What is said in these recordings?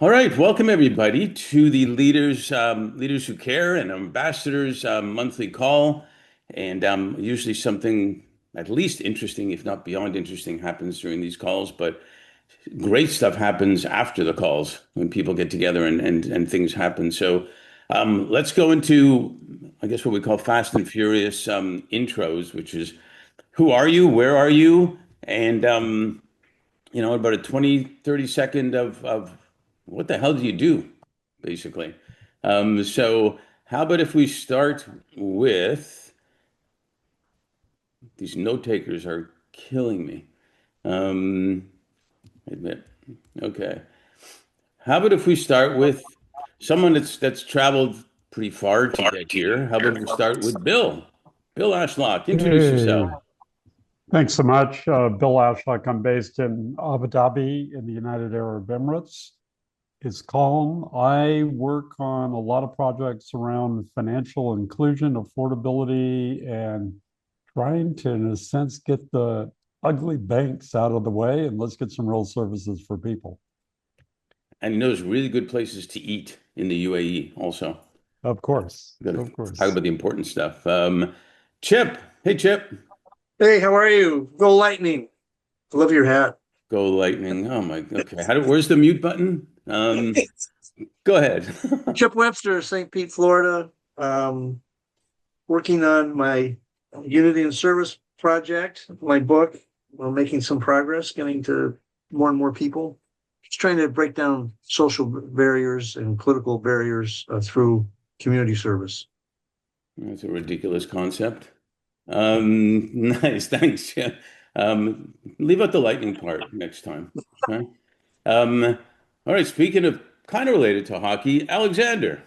All right, welcome everybody to the Leaders Who Care and Ambassadors monthly call. And usually something at least interesting, if not beyond interesting, happens during these calls. But great stuff happens after the calls when people get together and things happen. So let's go into, I guess, what we call fast and furious intros, which is who are you, where are you, and about a 20, 30 second of what the hell do you do, basically. So how about if we start with these note takers are killing me. Admit. Okay. How about if we start with someone that's traveled pretty far to get here? How about if we start with Bill? Bill Ashlock, introduce yourself. Hey, thanks so much. Bill Ashlock. I'm based in Abu Dhabi in the United Arab Emirates. It's calm. I work on a lot of projects around financial inclusion, affordability, and trying to, in a sense, get the ugly banks out of the way and let's get some real services for people. And he knows really good places to eat in the UAE also. Of course, Got to of talk course. about the important stuff. Chip, hey Chip, Hey, how are you? Go Lightning. I love your hat. go Lightning. Oh my, okay. Where's the mute button? Go ahead. Chip Webster, St. Pete, Florida. Um, Working on my Unity and Service project, my book. We're making some progress, getting to more and more people. Just trying to break down social barriers and political barriers through community service. That's a ridiculous concept. Nice, thanks. Yeah. Leave out the lightning part next time. Okay. All right, speaking of kind of related to hockey, Alexander.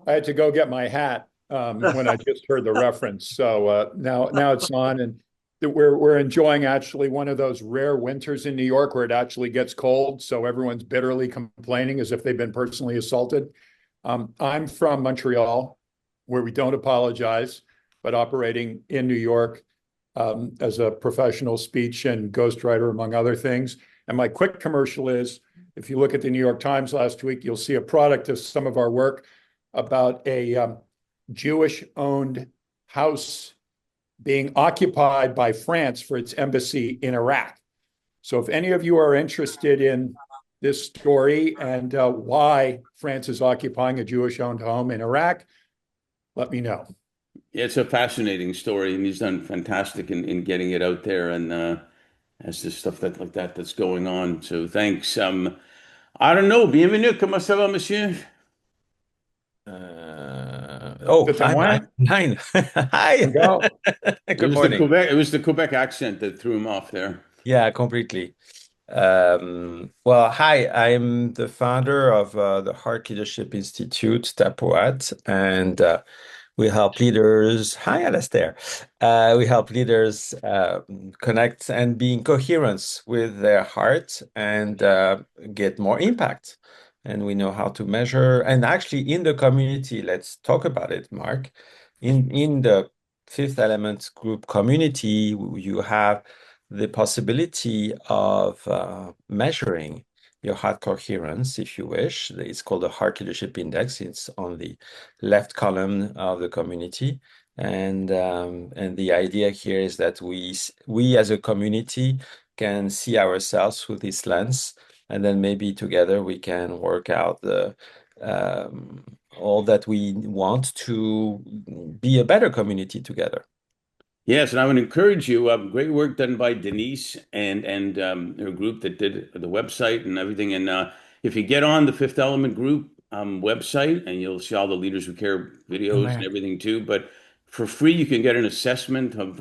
I had to go get my hat when I just heard the reference. So now it's on, and we're enjoying actually one of those rare winters in New York where it actually gets cold. So everyone's bitterly complaining as if they've been personally assaulted. I'm from Montreal, where we don't apologize, but operating in New York as a professional speech and ghostwriter, among other things. And my quick commercial is, if you look at the New York Times last week, you'll see a product of some of our work about a Jewish-owned house being occupied by France for its embassy in Iraq. So if any of you are interested in this story and why France is occupying a Jewish-owned home in Iraq, let me know. Yeah, it's a fascinating story, and he's done fantastic in getting it out there, and has this stuff like that that's going on. So thanks. I don't know. Bienvenue. Comment ça va, monsieur? Fifth Hi, one. nine. Hi. Go. Good morning. It was the Quebec accent that threw him off there. Yeah, completely. Well, hi, I'm the founder of the Heart Leadership Institute, Tapoat, and we help leaders. Hi, Alastair. We help leaders connect and be in coherence with their heart and get more impact. And we know how to measure. And actually, in the community, let's talk about it, Mark. In the Fifth Element Group community, you have the possibility of measuring your heart coherence, if you wish. It's called the Heart Leadership Index. It's on the left column of the community. And the idea here is that we as a community can see ourselves through this lens, and then maybe together we can work out the all that we want to be a better community together. Yes, and I would encourage you. Great work done by Denise and her group that did the website and everything. And if you get on the Fifth Element Group website, and you'll see all the Leaders Who Care videos and everything too. But for free, you can get an assessment of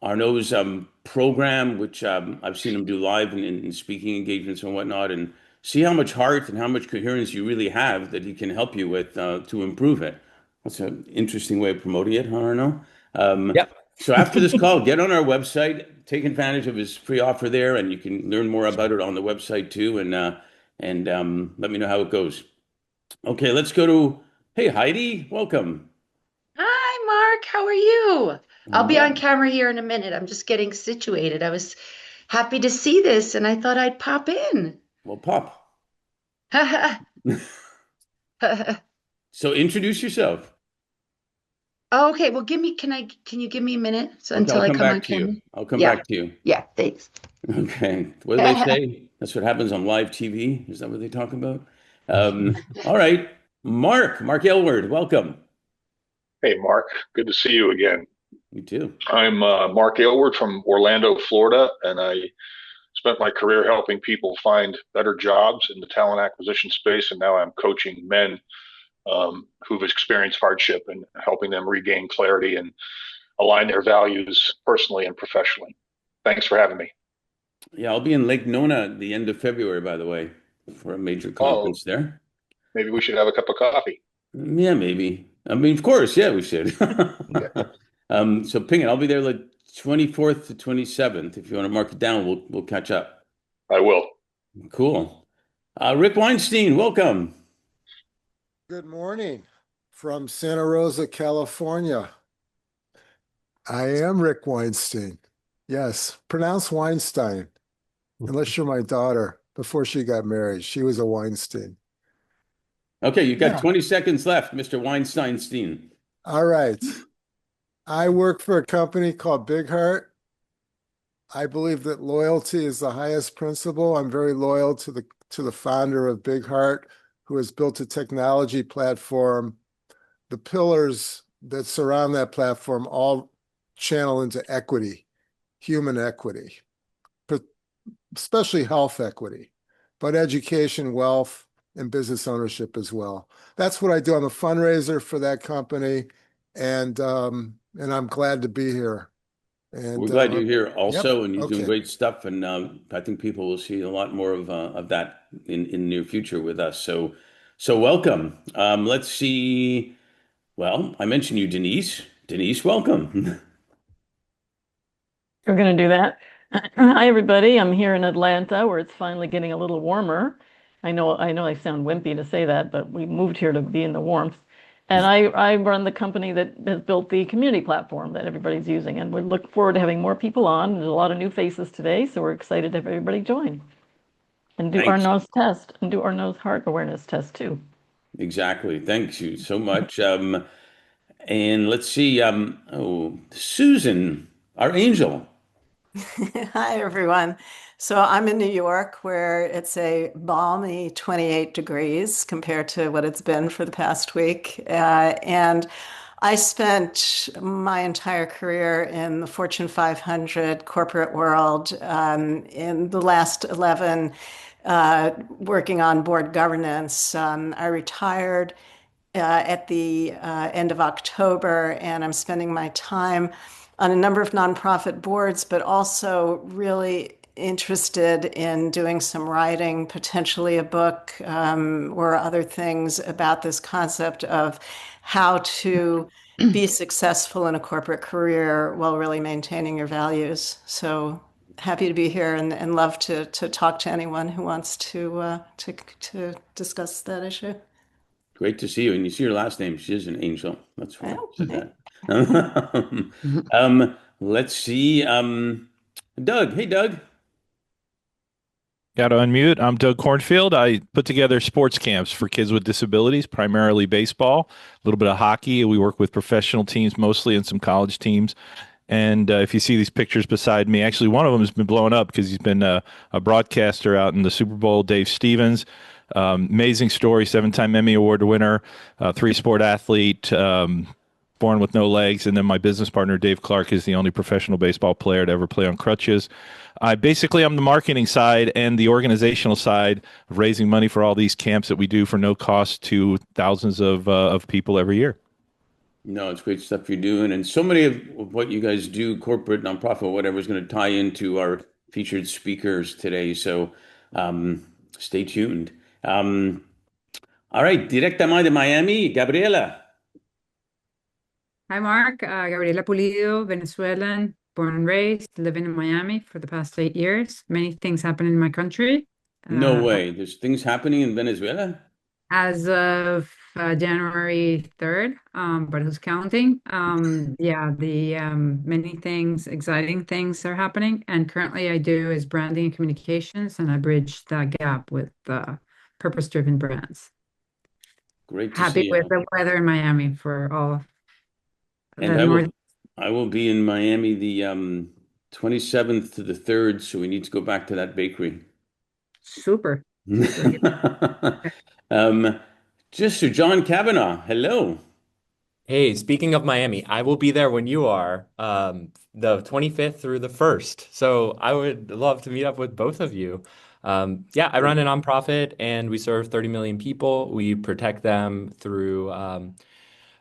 Arnaud's program, which I've seen him do live in speaking engagements and whatnot, and see how much heart and how much coherence you really have that he can help you with to improve it. That's an interesting way of promoting it, huh, Arnaud? Yep. So after this call, get on our website, take advantage of his free offer there, and you can learn more about it on the website too, and let me know how it goes. Okay, let's go to, hey Heidi, welcome. Hi, Mark. How are you? I'll be on Well, camera here in a minute. I'm just getting situated. I was happy to see this and I thought I'd pop in. well, Pop. So introduce yourself. Okay, well, can you give me a minute Okay, until I'll I come come back on to you. camera? I'll come Yeah, back to you. yeah, thanks. Okay. What do they say? That's what happens on live TV. Is that what they talk about? All right. Mark Elward, welcome. Hey, Mark. Good to see you again. You too. I'm Mark Aylward from Orlando, Florida, and I spent my career helping people find better jobs in the talent acquisition space. And now I'm coaching men who've experienced hardship and helping them regain clarity and align their values personally and professionally. Thanks for having me. Yeah, I'll be in Lake Nona at the end of February, by the way, for a major Oh, conference there. maybe we should have a cup of coffee. Yeah, maybe. I mean, of course, yeah, we should. So ping it. I'll be there like 24th to 27th. If you want to mark it down, we'll catch up. I will. Cool. Rick Weinstein, welcome. Good morning from Santa Rosa, California. I am Rick Weinstein. Yes, pronounced Weinstein, unless you're my daughter. Before she got married, she was a Weinstein. Okay, you've got Yeah. 20 seconds left, Mr. Weinstein. All right. I work for a company called Big Heart. I believe that loyalty is the highest principle. I'm very loyal to the founder of Big Heart, who has built a technology platform. The pillars that surround that platform all channel into equity, human equity, especially health equity, but education, wealth, and business ownership as well. That's what I do. I'm a fundraiser for that company, and I'm glad to be here. And We're glad you're here yep, also, and you're doing okay. great stuff. And I think people will see a lot more of that in the near future with us. So welcome. Let's see. Well, I mentioned you, Denise. Denise, welcome. We're going to do that. Hi, everybody. I'm here in Atlanta where it's finally getting a little warmer. I know I sound wimpy to say that, but we moved here to be in the warmth. And I run the company that has built the community platform that everybody's using. And we look forward to having more people on. There's a lot of new faces today, so we're excited to have everybody join and do our Thanks. nose test and do our nose heart awareness test too. Exactly. Thanks you so much. And let's see. Susan, our angel. Hi, everyone. So I'm in New York where it's a balmy 28 degrees compared to what it's been for the past week. And I spent my entire career in the Fortune 500 corporate world, in the last 11 working on board governance. I retired at the end of October, and I'm spending my time on a number of nonprofit boards, but also really interested in doing some writing, potentially a book, or other things about this concept of how to be successful in a corporate career while really maintaining your values. So happy to be here and love to talk to anyone who wants to discuss that issue. Great to see you. And you see your last name. She is an angel. That's why I Oh, said hey. that. Let's see. Doug. Hey, Doug. Got to unmute. I'm Doug Cornfield. I put together sports camps for kids with disabilities, primarily baseball, a little bit of hockey. We work with professional teams mostly and some college teams. And if you see these pictures beside me, actually one of them has been blown up because he's been a broadcaster out in the Super Bowl, Dave Stevens. Amazing story, 7-time Emmy Award winner, three-sport athlete, born with no legs. And then my business partner, Dave Clark, is the only professional baseball player to ever play on crutches. I'm the marketing side and the organizational side of raising money for all these camps that we do for no cost to thousands of people every year. No, it's great stuff you're doing. And so many of what you guys do, corporate, nonprofit, whatever, is going to tie into our featured speakers today. So stay tuned. All right, directamente de Miami, Gabriela. Hi, Mark. Gabriela Pulido, Venezuelan, born and raised, living in Miami for the past 8 years. Many things happen in my country. No way. There's things happening in Venezuela? As of January 3rd, but who's counting? Yeah, the many things, exciting things are happening. And currently I do is branding and communications, and I bridge that gap with the purpose-driven brands. Great to Happy see with you. the weather in Miami for all And the north. I will be in Miami the 27th to the 3rd, so we need to go back to that bakery. Super, super. Um, just Sir John Kavanaugh, hello. Hey, speaking of Miami, I will be there when you are, the 25th through the 1st. So I would love to meet up with both of you. Yeah, I run a nonprofit and we serve 30 million people. We protect them through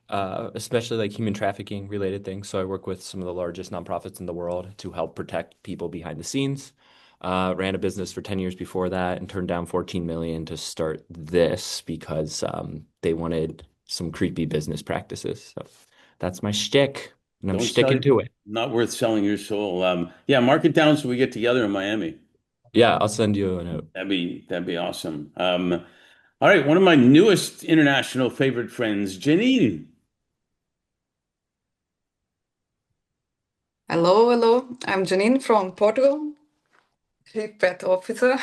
especially like human trafficking related things. So I work with some of the largest nonprofits in the world to help protect people behind the scenes. Ran a business for 10 years before that and turned down 14 million to start this because they wanted some creepy business practices. So that's my shtick, and I'm Don't sell, sticking to it. not worth selling your soul. Yeah, mark it down so we get together in Miami. Yeah, I'll send you a note. That'd be awesome. All right, one of my newest international favorite friends, Janine. Hello, hello. I'm Janine from Portugal, Chief Pet Officer.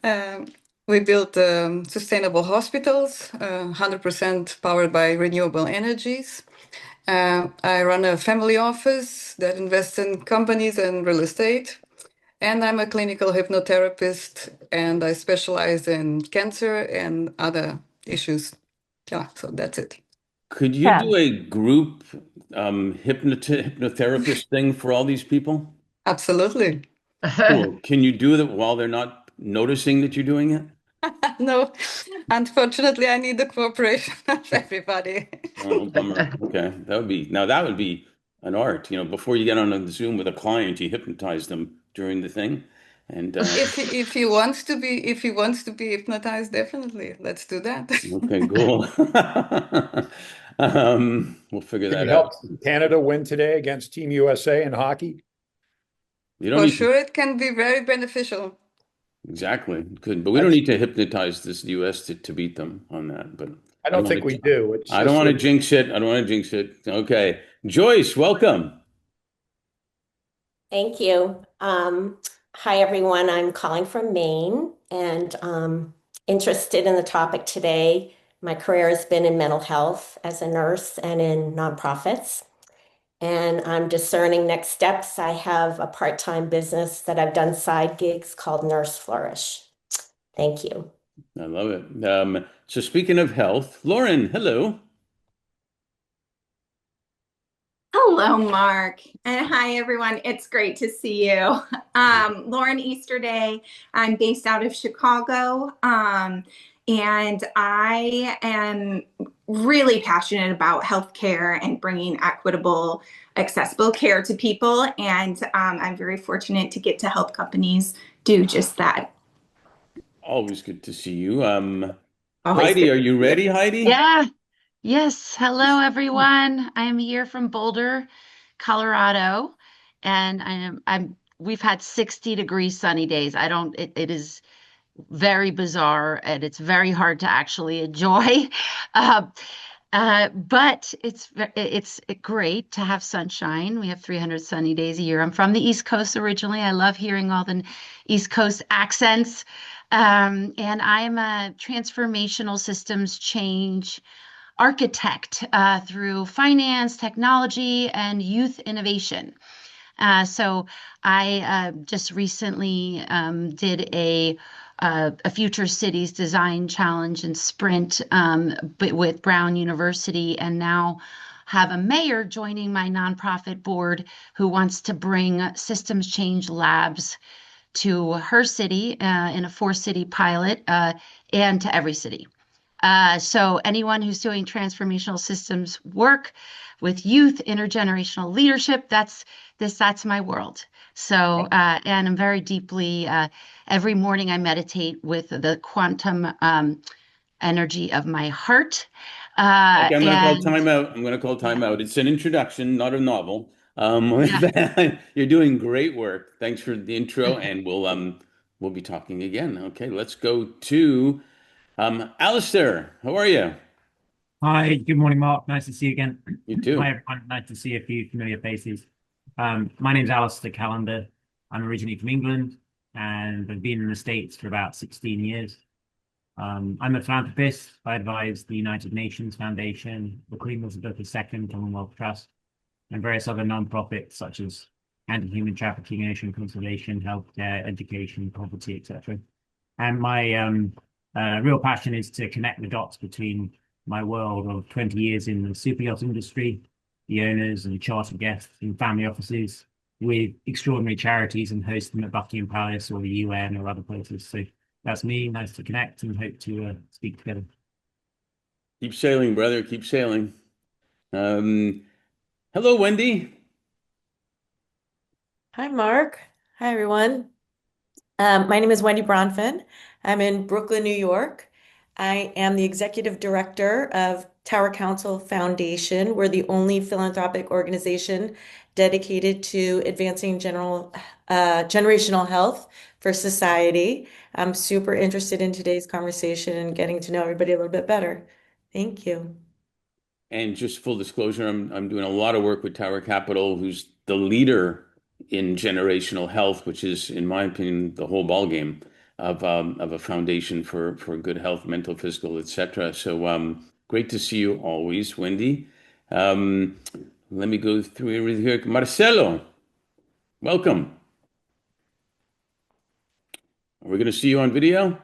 Um, we build sustainable hospitals, 100% powered by renewable energies. I run a family office that invests in companies and real estate. And I'm a clinical hypnotherapist, and I specialize in cancer and other issues. Yeah, so that's it. Could you do a group hypnotherapist thing for all these people? Absolutely. Cool. Can you do that while they're not noticing that you're doing it? No, unfortunately, I need the cooperation of everybody. Oh, bummer. Okay. That would be an art. Before you get on a Zoom with a client, you hypnotize them during the thing. And If he wants to be hypnotized, definitely, let's do that. okay, cool. We'll figure Can that you out. help Canada win today against Team USA in hockey? You don't For need to, sure, it can be very beneficial. exactly. Good, but we don't need to hypnotize this US to beat them on that. But I I don't don't want think we to. do. It's I don't just want to with jinx it. I don't want to jinx it. Okay, Joyce, welcome. Thank you. Hi, everyone. I'm calling from Maine and interested in the topic today. My career has been in mental health as a nurse and in nonprofits. And I'm discerning next steps. I have a part-time business that I've done side gigs called Nurse Flourish. Thank you. I love it. So speaking of health, Lauren, hello. Hello, Mark. And hi, everyone. It's great to see you. Lauren Easterday. I'm based out of Chicago. And I am really passionate about healthcare and bringing equitable, accessible care to people. And I'm very fortunate to get to help companies do just that. Always good to see you. Always Heidi, good are to you see you. ready, Heidi? Yeah. Yes. Hello, everyone. I am here from Boulder, Colorado, and we've had 60-degree sunny days. I don't, it is very bizarre and it's very hard to actually enjoy. Uh, but it's great to have sunshine. We have 300 sunny days a year. I'm from the East Coast originally. I love hearing all the East Coast accents. And I'm a transformational systems change architect through finance, technology, and youth innovation. So I just recently did a Future Cities Design Challenge and Sprint but with Brown University, and now have a mayor joining my nonprofit board who wants to bring systems change labs to her city in a 4-city pilot and to every city. So anyone who's doing transformational systems work with youth, intergenerational leadership, that's my world. So, and I'm very deeply, every morning I meditate with the quantum energy of my heart. Okay, I'm going to call And timeout. I'm going to call timeout. It's an introduction, not a novel. With yeah, that, you're doing great work. Thanks for the intro, and we'll be talking again. Okay, let's go to Alistair. How are you? Hi, good morning, Mark. Nice to see you again. You too. Hi, everyone. Nice to see a few familiar faces. My name's Alistair Callender. I'm originally from England. and I've been in the States for about 16 years. I'm a philanthropist. I advise the United Nations Foundation, the Queen Elizabeth II Commonwealth Trust, and various other nonprofits such as anti-human trafficking, ocean conservation, healthcare, education, poverty, etc. And my real passion is to connect the dots between my world of 20 years in the super yacht industry, the owners and charter guests and family offices, with extraordinary charities and host them at Buckingham Palace or the UN or other places. So that's me. Nice to connect and hope to speak together. Keep sailing, brother. Keep sailing. Hello, Wendy. Hi, Mark. Hi, everyone. My name is Wendy Bronfman. I'm in Brooklyn, New York. I am the executive director of Tower Council Foundation. We're the only philanthropic organization dedicated to advancing generational health for society. I'm super interested in today's conversation and getting to know everybody a little bit better. Thank you. And just full disclosure, I'm doing a lot of work with Tower Capital, who's the leader in generational health, which is, in my opinion, the whole ballgame of a foundation for good health, mental, physical, etc. So great to see you always, Wendy. Let me go through everything here. Marcelo, welcome. Are we going to see you on video?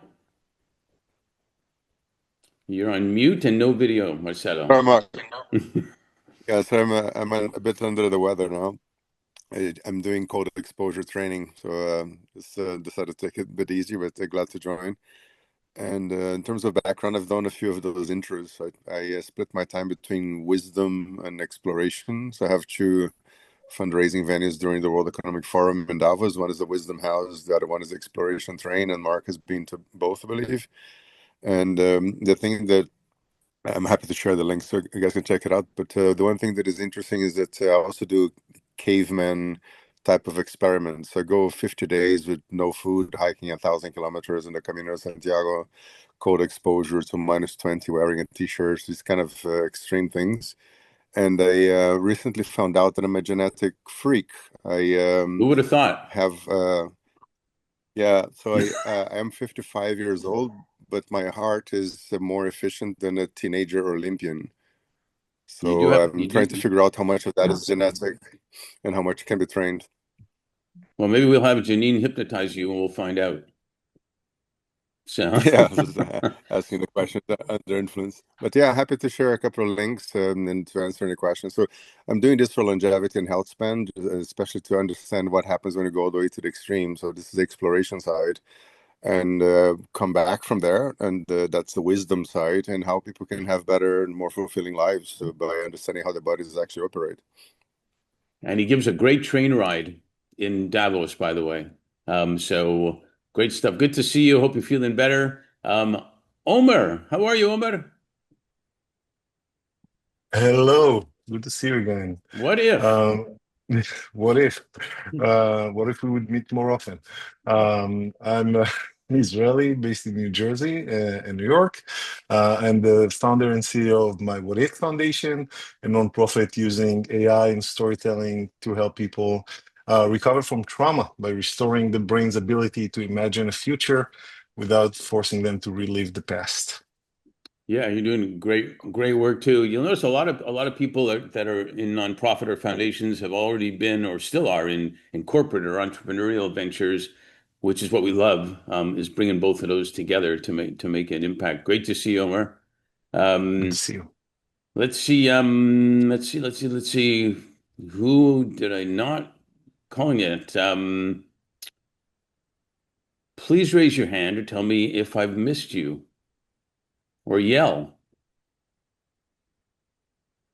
You're on mute and no video, Marcelo. Sorry, Mark. Yeah, so I'm a bit under the weather now. I'm doing cold exposure training, so just decided to take it a bit easy, but glad to join. And in terms of background, I've done a few of those intros. I split my time between wisdom and exploration. So I have two fundraising venues during the World Economic Forum in Davos. One is the Wisdom House, the other one is Exploration Train, and Mark has been to both, I believe. And the thing that I'm happy to share the link so you guys can check it out. But the one thing that is interesting is that I also do caveman type of experiments. So I go 50 days with no food, hiking 1,000 kilometers in the Camino de Santiago, cold exposure to -20, wearing a t-shirt, these kind of extreme things. And I recently found out that I'm a genetic freak. Who would have thought? Yeah, so I am 55 years old, but my heart is more efficient than a teenager Olympian. So I'm trying to figure out how much of that is genetic and how much can be trained. Well, maybe we'll have Janine hypnotize you and we'll find out. So yeah, I was asking the question under influence. But yeah, happy to share a couple of links and to answer any questions. So I'm doing this for longevity and health span, especially to understand what happens when you go all the way to the extreme. So this is the exploration side. And come back from there, and that's the wisdom side, and how people can have better and more fulfilling lives by understanding how their bodies actually operate. And he gives a great train ride in Davos, by the way. So great stuff. Good to see you. Hope you're feeling better. Omer, how are you, Omer? Hello, good to see you again. What if? What if? What if we would meet more often? I'm Israeli, based in New Jersey and New York. I'm the founder and CEO of my What If Foundation, a nonprofit using AI and storytelling to help people recover from trauma by restoring the brain's ability to imagine a future without forcing them to relive the past. Yeah, you're doing great work too. You'll notice a lot of people that are in nonprofit or foundations have already been or still are in corporate or entrepreneurial ventures, which is what we love. Is bringing both of those together to make an impact. Great to see you, Omar. Good to see you. Let's see. Let's see. Who did I not call yet? Please raise your hand or tell me if I've missed you. Or yell.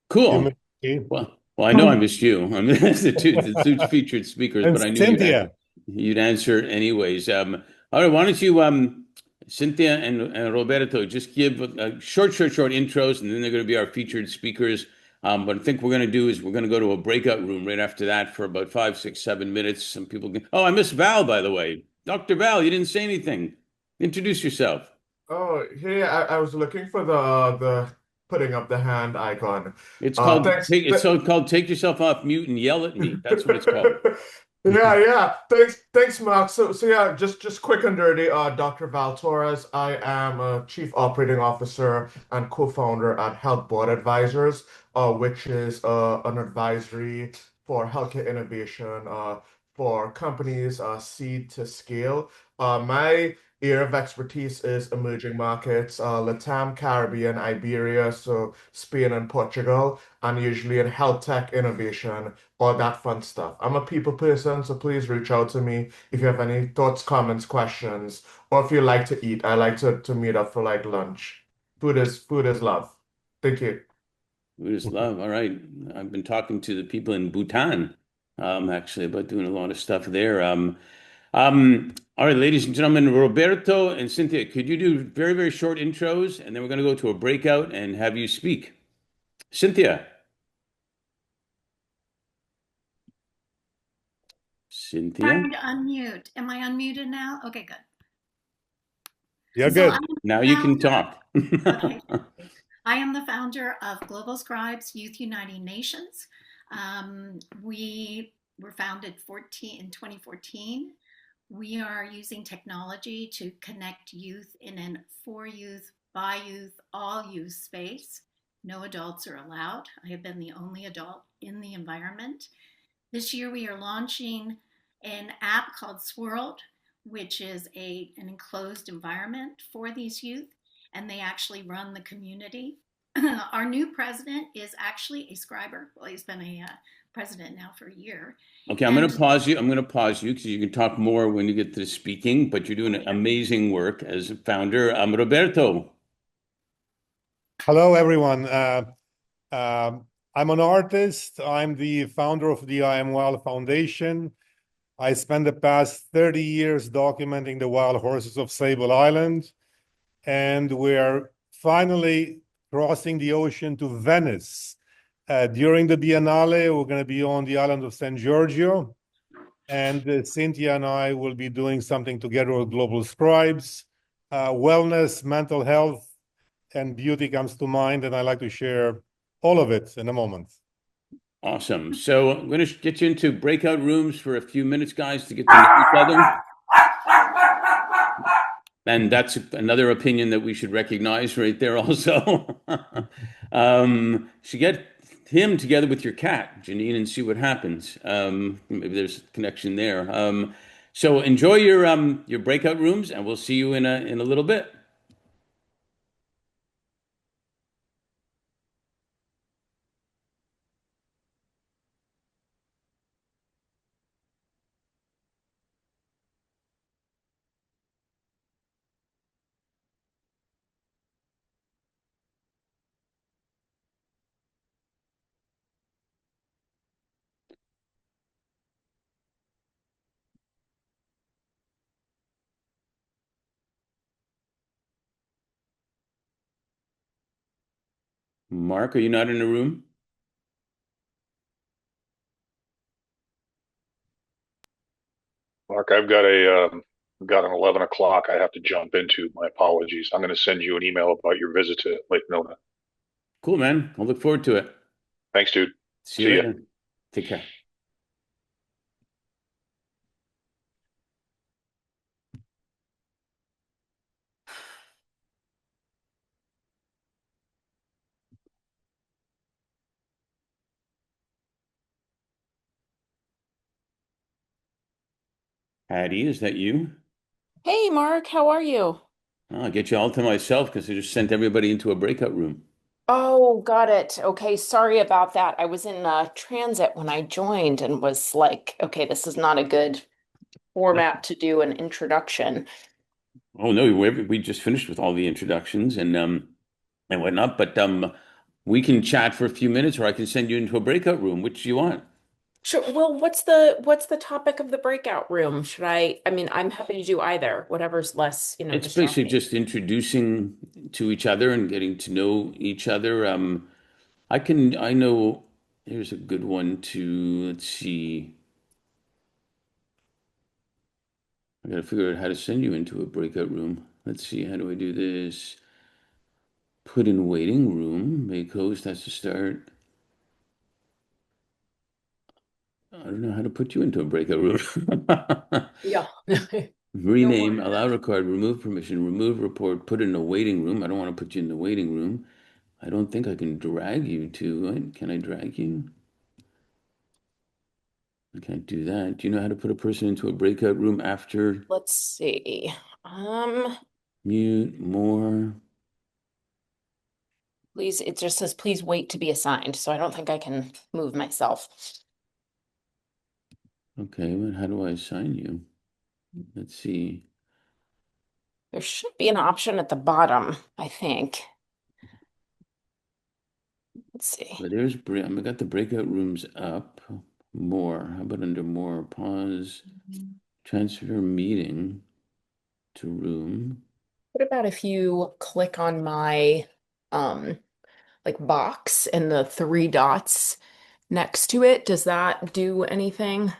Cool. Well, I know I missed you. I mean, that's the two featured speakers, but I knew you'd answer anyways. All right, why don't you, Cynthia and Roberto, just give short intros, and then they're going to be our featured speakers. But I think we're going to do is we're going to go to a breakout room right after that for about 5, 6, 7 minutes. Some people can. Oh, I missed Val, by the way. Dr. Val, you didn't say anything. Introduce yourself. Oh, hey, I was looking for the putting up the hand icon. It's called Thanks. Take Yourself Off Mute and Yell at Me. That's what it's called. Yeah. Thanks, Mark. So yeah, just quick and dirty. Dr. Val Torres. I am a Chief Operating Officer and co-founder at Health Board Advisors, which is an advisory for healthcare innovation for companies seed to scale. My area of expertise is emerging markets, Latam, Caribbean, Iberia, so Spain and Portugal, and usually in health tech innovation, all that fun stuff. I'm a people person, so please reach out to me if you have any thoughts, comments, questions, or if you like to eat. I like to meet up for like lunch. Food is love. Thank you. Food is love. All right. I've been talking to the people in Bhutan, actually, about doing a lot of stuff there. All right, ladies and gentlemen, Roberto and Cynthia, could you do very, very short intros, and then we're going to go to a breakout and have you speak. Cynthia. Cynthia. Trying to unmute. Am I unmuted now? Okay, good. You're So good. Now you can talk. Okay. I am the founder of Global Scribes Youth Uniting Nations. We were founded in 2014. We are using technology to connect youth in an for youth, by youth, all youth space. No adults are allowed. I have been the only adult in the environment. This year we are launching an app called Swirled, which is an enclosed environment for these youth, and they actually run the community. Our new president is actually a scriber. Well, he's been a president now for a year. Okay, I'm going to pause you. I'm going to pause you because you can talk more when you get to speaking, but you're doing amazing work as a founder. Roberto. Hello, everyone. I'm an artist. I'm the founder of the I Am Wild Foundation. I spent the past 30 years documenting the wild horses of Sable Island, and we're finally crossing the ocean to Venice. During the Biennale, we're going to be on the island of San Giorgio, and Cynthia and I will be doing something together with Global Scribes. Wellness, mental health, and beauty comes to mind, and I'd like to share all of it in a moment. Awesome. So I'm going to get you into breakout rooms for a few minutes, guys, to get to know each other. And that's another opinion that we should recognize right there also. Should get him together with your cat, Janine, and see what happens. Maybe there's a connection there. So enjoy your breakout rooms, and we'll see you in a little bit. Mark, are you not in the room? Mark, I've got an 11 o'clock I have to jump into. My apologies. I'm going to send you an email about your visit to Lake Nona. Cool, man. I'll look forward to it. Thanks, dude. See you later. Take care. Hattie, is that you? Hey, Mark, how are you? I'll get you all to myself because I just sent everybody into a breakout room. Oh, got it. Okay, sorry about that. I was in transit when I joined and was like, okay, this is not a good format to do an introduction. Oh no, we just finished with all the introductions and whatnot, but we can chat for a few minutes, or I can send you into a breakout room. Which do you want? Sure. Well, what's the topic of the breakout room? I mean, I'm happy to do either, whatever's less, It's basically distracting. just introducing to each other and getting to know each other. I know here's a good one to, let's see. I gotta figure out how to send you into a breakout room. Let's see, how do I do this? Put in waiting room, make host, that's the start. don't know how to put you into a breakout room. Yeah. Rename, allow record, remove permission, remove report, put in a waiting room. I don't want to put you in the waiting room. I don't think I can drag you to it. Can I drag you? I can't do that. Do you know how to put a person into a breakout room after Let's see. mute more? Please, it just says please wait to be assigned, so I don't think I can move myself. Okay, but how do I assign you? Let's see. There should be an option at the bottom, I think. Let's see. But there's I got the breakout rooms up. More. How about under more? Pause. Transfer meeting to room. What about if you click on my like box and the three dots next to it? Does that do anything?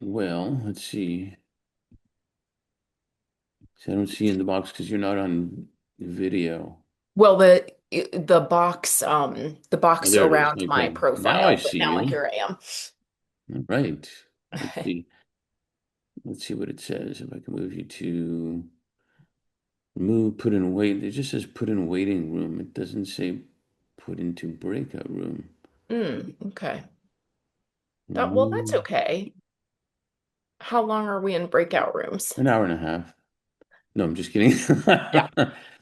Well, let's see. So I don't see in the box because you're not on video. Well, the Oh, box there it is. around my Okay. Now I profile, but see now you. here I am. All right. Let's see. Let's see what it says. If I can move you to move, put in wait. It just says put in waiting room. It doesn't say put into breakout room. Okay. Well, that's Remove. okay. How long are we in breakout rooms? An hour and a half. No, I'm just kidding. Yeah.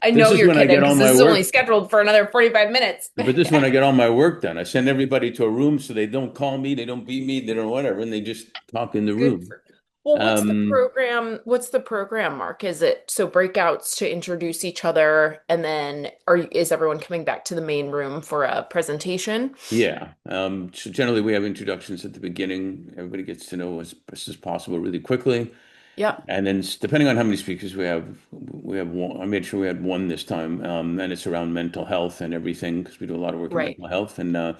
I This know is you're when I kidding get all because my this is only work. scheduled for another 45 minutes. But this is when I get all my work done. I send everybody to a room so they don't call me, they don't beat me, they don't whatever, and they just talk in the Good room. for Well, what's the Um, program? What's the program, Mark? Is it so breakouts to introduce each other and then is everyone coming back to the main room for a presentation? yeah. So generally we have introductions at the beginning. Everybody gets to know as best as possible really quickly. Yeah. And then depending on how many speakers we have one. I made sure we had one this time. And it's around mental health and everything because we do a lot of work in Right. mental health. Yeah.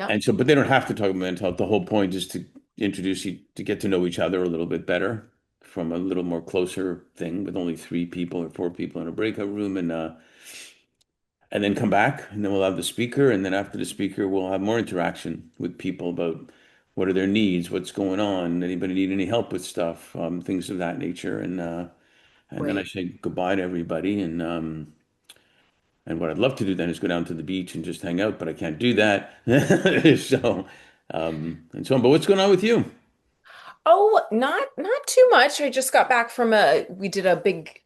And so, but they don't have to talk about mental health. The whole point is to introduce you to get to know each other a little bit better from a little more closer thing with only three people or four people in a breakout room and then come back and then we'll have the speaker. And then after the speaker, we'll have more interaction with people about what are their needs, what's going on, anybody need any help with stuff, things of that nature. And then I Right. say goodbye to everybody. And what I'd love to do then is go down to the beach and just hang out, but I can't do that. So, and so on. But what's going on with you? Oh, not too much. I just got back from we did a big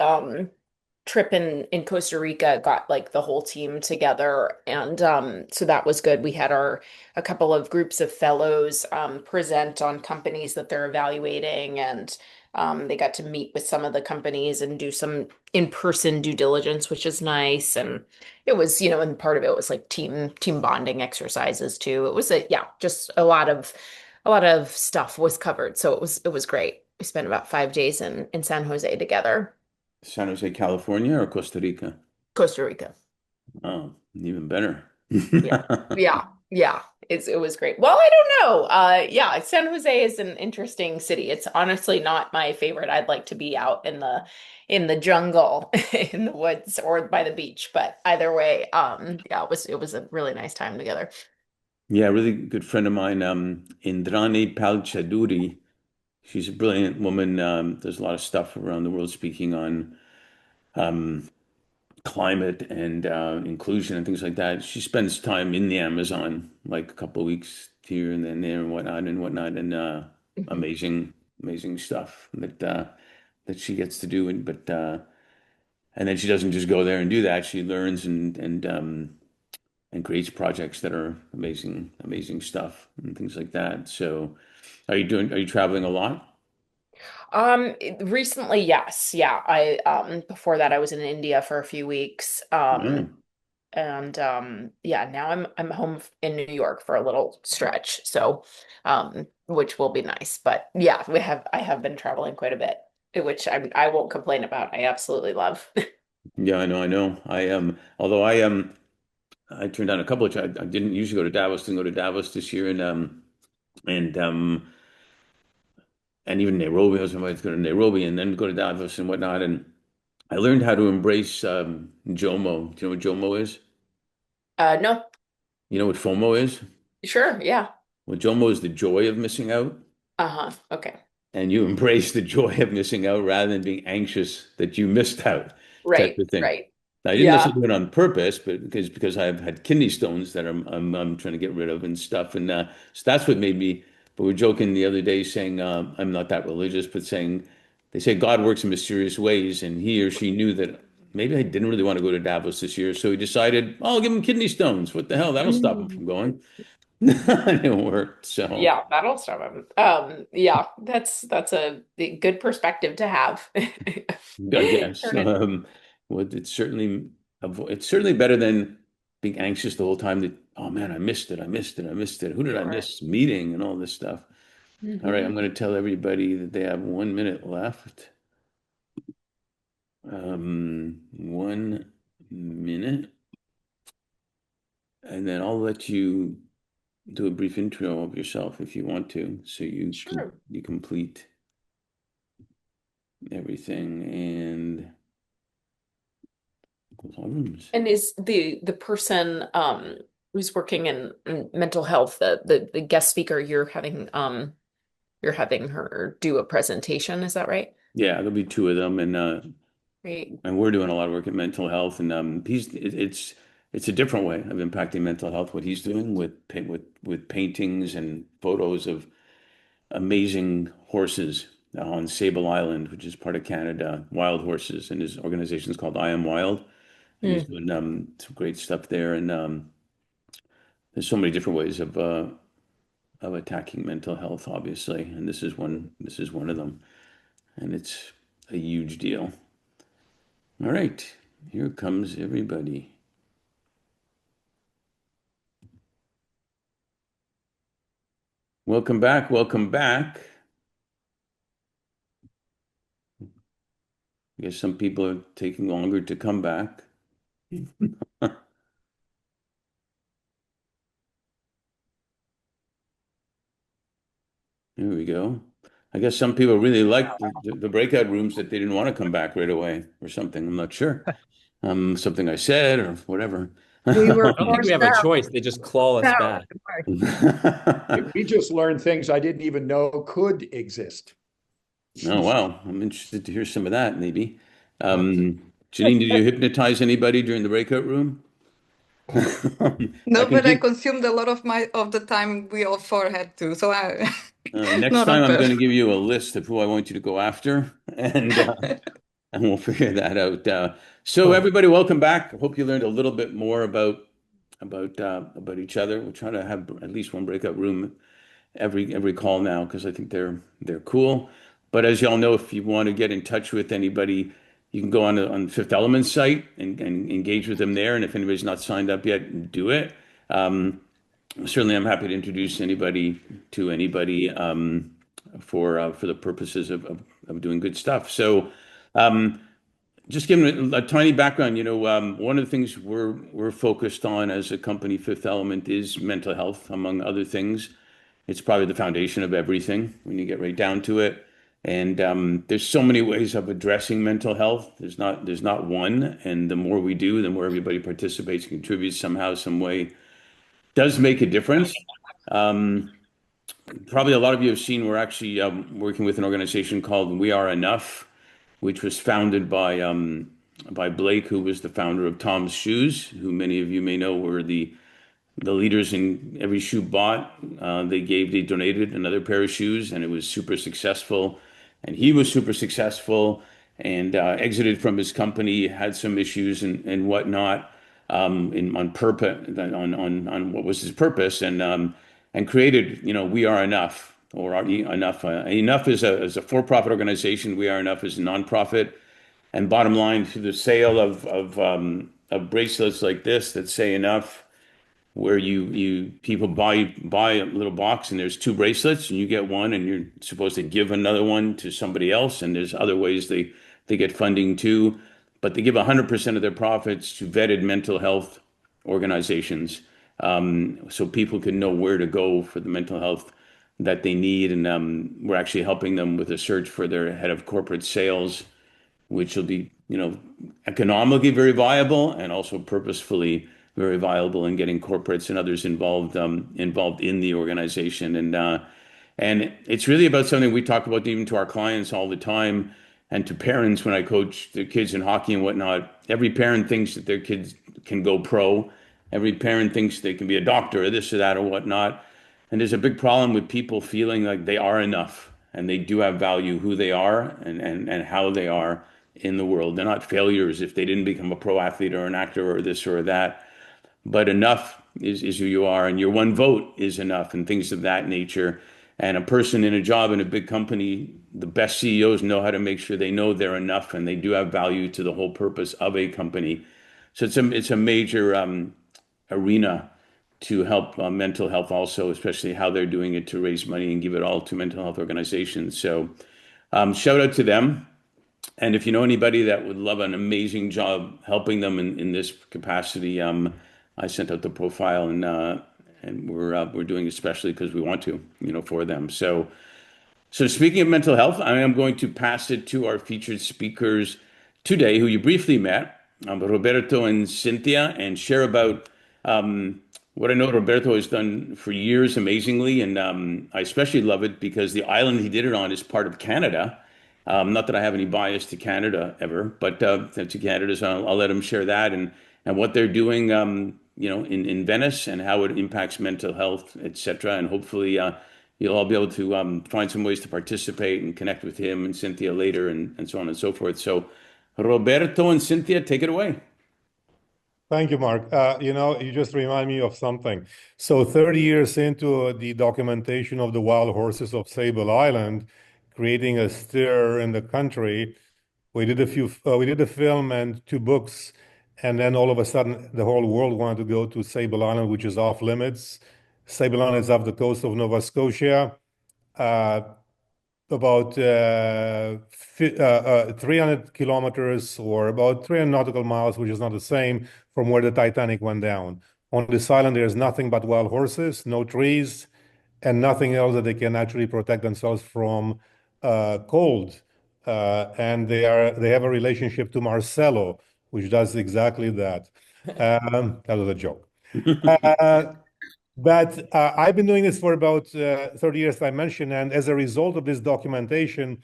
trip in Costa Rica, got like the whole team together, and so that was good. We had a couple of groups of fellows present on companies that they're evaluating, and they got to meet with some of the companies and do some in-person due diligence, which is nice. And it was, and part of it was like team bonding exercises too. It was just a lot of stuff was covered, so it was great. We spent about 5 days in San Jose together. San Jose, California or Costa Rica? Costa Rica. Oh, even better. Yeah. Yeah. Yeah. It was great. Well, I don't know. Yeah, San Jose is an interesting city. It's honestly not my favorite. I'd like to be out in the jungle, in the woods or by the beach, but either way, yeah, it was a really nice time together. Yeah, a really good friend of mine, Indrani Palchaduri. She's a brilliant woman. Does a lot of stuff around the world speaking on um, climate and inclusion and things like that. She spends time in the Amazon, like a couple of weeks here and then there and whatnot, and Mhm. amazing, amazing stuff that she gets to do. And then she doesn't just go there and do that. She learns and creates projects that are amazing, amazing stuff and things like that. So, are you traveling a lot? Recently, yes. Yeah. I before that I was in India for a few weeks. Yeah. And yeah, now I'm home in New York for a little stretch. So which will be nice. But yeah, I have been traveling quite a bit, which I won't complain about. I absolutely love. Yeah, I know, I know. Although I turned down a couple of I didn't usually go to Davos, didn't go to Davos this year, and and even Nairobi. I was invited to go to Nairobi and then go to Davos and whatnot. And I learned how to embrace JOMO. Do you know what JOMO is? No. You know what FOMO is? Sure, yeah. Well, JOMO is the joy of missing out, Uh-huh. Okay. and you embrace the joy of missing out rather than being anxious that you missed out, type Right, of thing. right. Now, I didn't Yeah. necessarily do it on purpose, but because I've had kidney stones that I'm trying to get rid of and stuff, and so that's what made me. But we were joking the other day, saying I'm not that religious, but saying they say God works in mysterious ways, and he or she knew that maybe I didn't really want to go to Davos this year, so he decided, oh, I'll give him kidney stones. What the hell? That'll stop him from going. And it worked. So Yeah, that'll start him. Yeah, that's a good perspective to have. I guess Turn it. well, it's certainly better than being anxious the whole time that, oh man, I missed it, I missed it, I missed it. Who did I Sure. miss meeting and all this stuff? All right, I'm going to tell everybody that they have 1 minute left. 1 minute, and then I'll let you do a brief intro of yourself if you want to, so Sure. you complete everything and close all rooms. And is the person who's working in mental health, the guest speaker, you're having her do a presentation, is that right? Yeah, there'll be two of them, Great. and we're doing a lot of work in mental health, and it's a different way of impacting mental health. What he's doing with paintings and photos of amazing horses on Sable Island, which is part of Canada, wild horses, and his organization is called I Am Wild, and he's doing some great stuff there. And there's so many different ways of attacking mental health, obviously, and this is one. This is one of them, and it's a huge deal. All right, here comes everybody. Welcome back. Welcome back. I guess some people are taking longer to come back. Here we go. I guess some people really liked the breakout rooms that they didn't want to come back right away or something. I'm not sure. Something I said or whatever. We were I don't think we forced have a out. choice. They just claw us No, back. We just learned things I didn't even know could exist. Oh, wow. I'm interested to hear some of that, maybe. Janine, did you hypnotize anybody during the breakout room? I No, can but I give, consumed a lot of the time we all four had to. So I next not on time I'm going purpose. to give you a list of who I want you to go after, and we'll figure that out. So everybody, welcome back. I hope you learned a little bit more about each other. We're trying to have at least one breakout room every call now because I think they're cool. But as y'all know, if you want to get in touch with anybody, you can go on Fifth Element's site and engage with them there. And if anybody's not signed up yet, do it. Certainly, I'm happy to introduce anybody to anybody for the purposes of doing good stuff. So, just giving a tiny background, one of the things we're focused on as a company, Fifth Element, is mental health, among other things. It's probably the foundation of everything when you get right down to it. And there's so many ways of addressing mental health. There's not one, and the more we do, the more everybody participates and contributes somehow, some way, does make a difference. Um, Probably a lot of you have seen we're actually working with an organization called We Are Enough, which was founded by Blake, who was the founder of Tom's Shoes, who many of you may know were the leaders in every shoe bought. They donated another pair of shoes, and it was super successful. And he was super successful and exited from his company, had some issues and whatnot on purpose on what was his purpose, and created, We Are Enough, or Enough. Enough is a for-profit organization. We Are Enough is a nonprofit. And bottom line, through the sale of bracelets like this that say enough, where you people buy a little box and there's two bracelets and you get one and you're supposed to give another one to somebody else, and there's other ways they get funding too, but they give 100% of their profits to vetted mental health organizations, so people can know where to go for the mental health that they need. And we're actually helping them with a search for their head of corporate sales, which will be, economically very viable and also purposefully very viable in getting corporates and others involved in the organization. And it's really about something we talk about even to our clients all the time and to parents when I coach their kids in hockey and whatnot. Every parent thinks that their kids can go pro. Every parent thinks they can be a doctor or this or that or whatnot. And there's a big problem with people feeling like they are enough and they do have value who they are and how they are in the world. They're not failures if they didn't become a pro athlete or an actor or this or that. But enough is who you are, and your one vote is enough, and things of that nature. And a person in a job in a big company, the best CEOs know how to make sure they know they're enough and they do have value to the whole purpose of a company. So it's a major arena to help mental health also, especially how they're doing it to raise money and give it all to mental health organizations. So shout out to them. And if you know anybody that would love an amazing job helping them in this capacity, I sent out the profile and we're doing especially because we want to, for them. So speaking of mental health, I am going to pass it to our featured speakers today, who you briefly met, Roberto and Cynthia, and share about what I know Roberto has done for years amazingly. And I especially love it because the island he did it on is part of Canada. Not that I have any bias to Canada ever, but to Canada, so I'll let him share that and what they're doing, in Venice and how it impacts mental health, etc. And hopefully you'll all be able to find some ways to participate and connect with him and Cynthia later and so on and so forth. So Roberto and Cynthia, take it away. Thank you, Mark. You just remind me of something. So 30 years into the documentation of the wild horses of Sable Island, creating a stir in the country, we did a film and 2 books, and then all of a sudden the whole world wanted to go to Sable Island, which is off limits. Sable Island is off the coast of Nova Scotia. About 300 kilometers or about 300 nautical miles, which is not the same from where the Titanic went down. On this island, there's nothing but wild horses, no trees, and nothing else that they can actually protect themselves from cold. And they have a relationship to Marcelo, which does exactly that. That was a joke. But I've been doing this for about 30 years, I mentioned, and as a result of this documentation,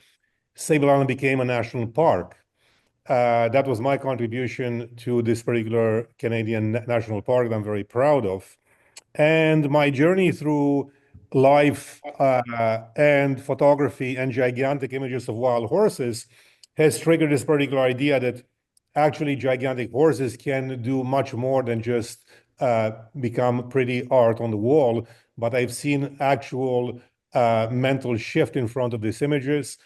Sable Island became a national park. That was my contribution to this particular Canadian national park that I'm very proud of. And my journey through life and photography and gigantic images of wild horses has triggered this particular idea that actually gigantic horses can do much more than just become pretty art on the wall. But I've seen actual mental shift in front of these images.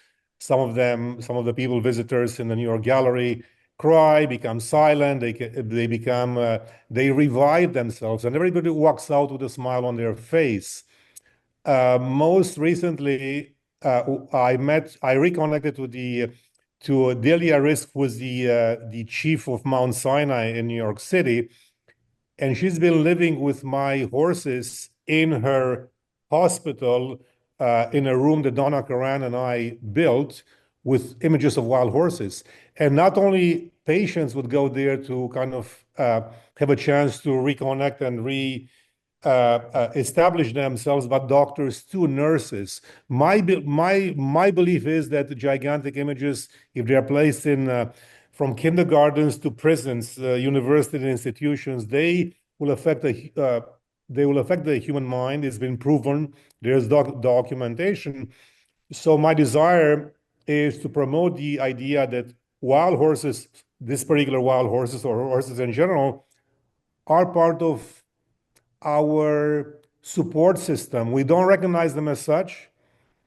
Some of the people, visitors in the New York Gallery, cry, become silent. They revive themselves, and everybody walks out with a smile on their face. Most recently, I reconnected to Delia Risk, was the chief of Mount Sinai in New York City, and she's been living with my horses in her hospital in a room that Donna Karan and I built with images of wild horses. And not only patients would go there to kind of have a chance to reconnect and establish themselves, but doctors too, nurses. My belief is that the gigantic images, if they are placed in from kindergartens to prisons, university institutions, they will affect the human mind. It's been proven. There's documentation. So my desire is to promote the idea that wild horses, this particular wild horses or horses in general, are part of our support system. We don't recognize them as such.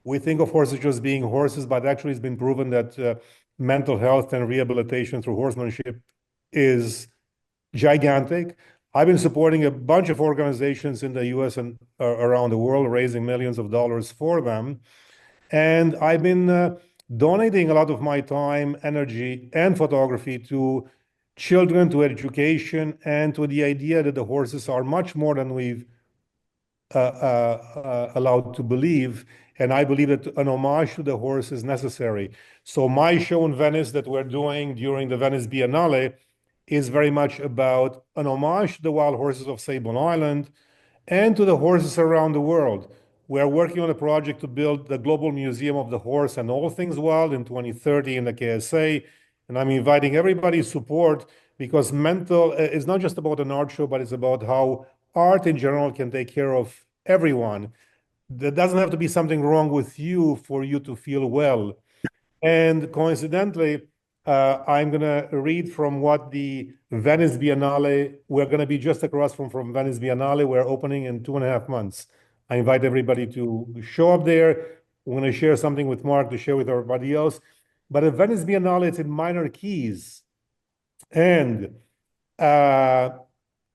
We think of horses just being horses, but actually it's been proven that mental health and rehabilitation through horsemanship is gigantic. I've been supporting a bunch of organizations in the US and around the world, raising millions of dollars for them. And I've been donating a lot of my time, energy, and photography to children, to education, and to the idea that the horses are much more than we've allowed to believe. And I believe that an homage to the horse is necessary. So my show in Venice that we're doing during the Venice Biennale is very much about an homage to the wild horses of Sabon Island and to the horses around the world. We are working on a project to build the Global Museum of the Horse and All Things Wild in 2030 in the KSA. And I'm inviting everybody's support because mental is not just about an art show, but it's about how art in general can take care of everyone. There doesn't have to be something wrong with you for you to feel well. And coincidentally, I'm going to read from what the Venice Biennale, we're going to be just across from Venice Biennale. We're opening in 2.5 months. I invite everybody to show up there. We're going to share something with Mark to share with everybody else. But at Venice Biennale, it's in minor keys. And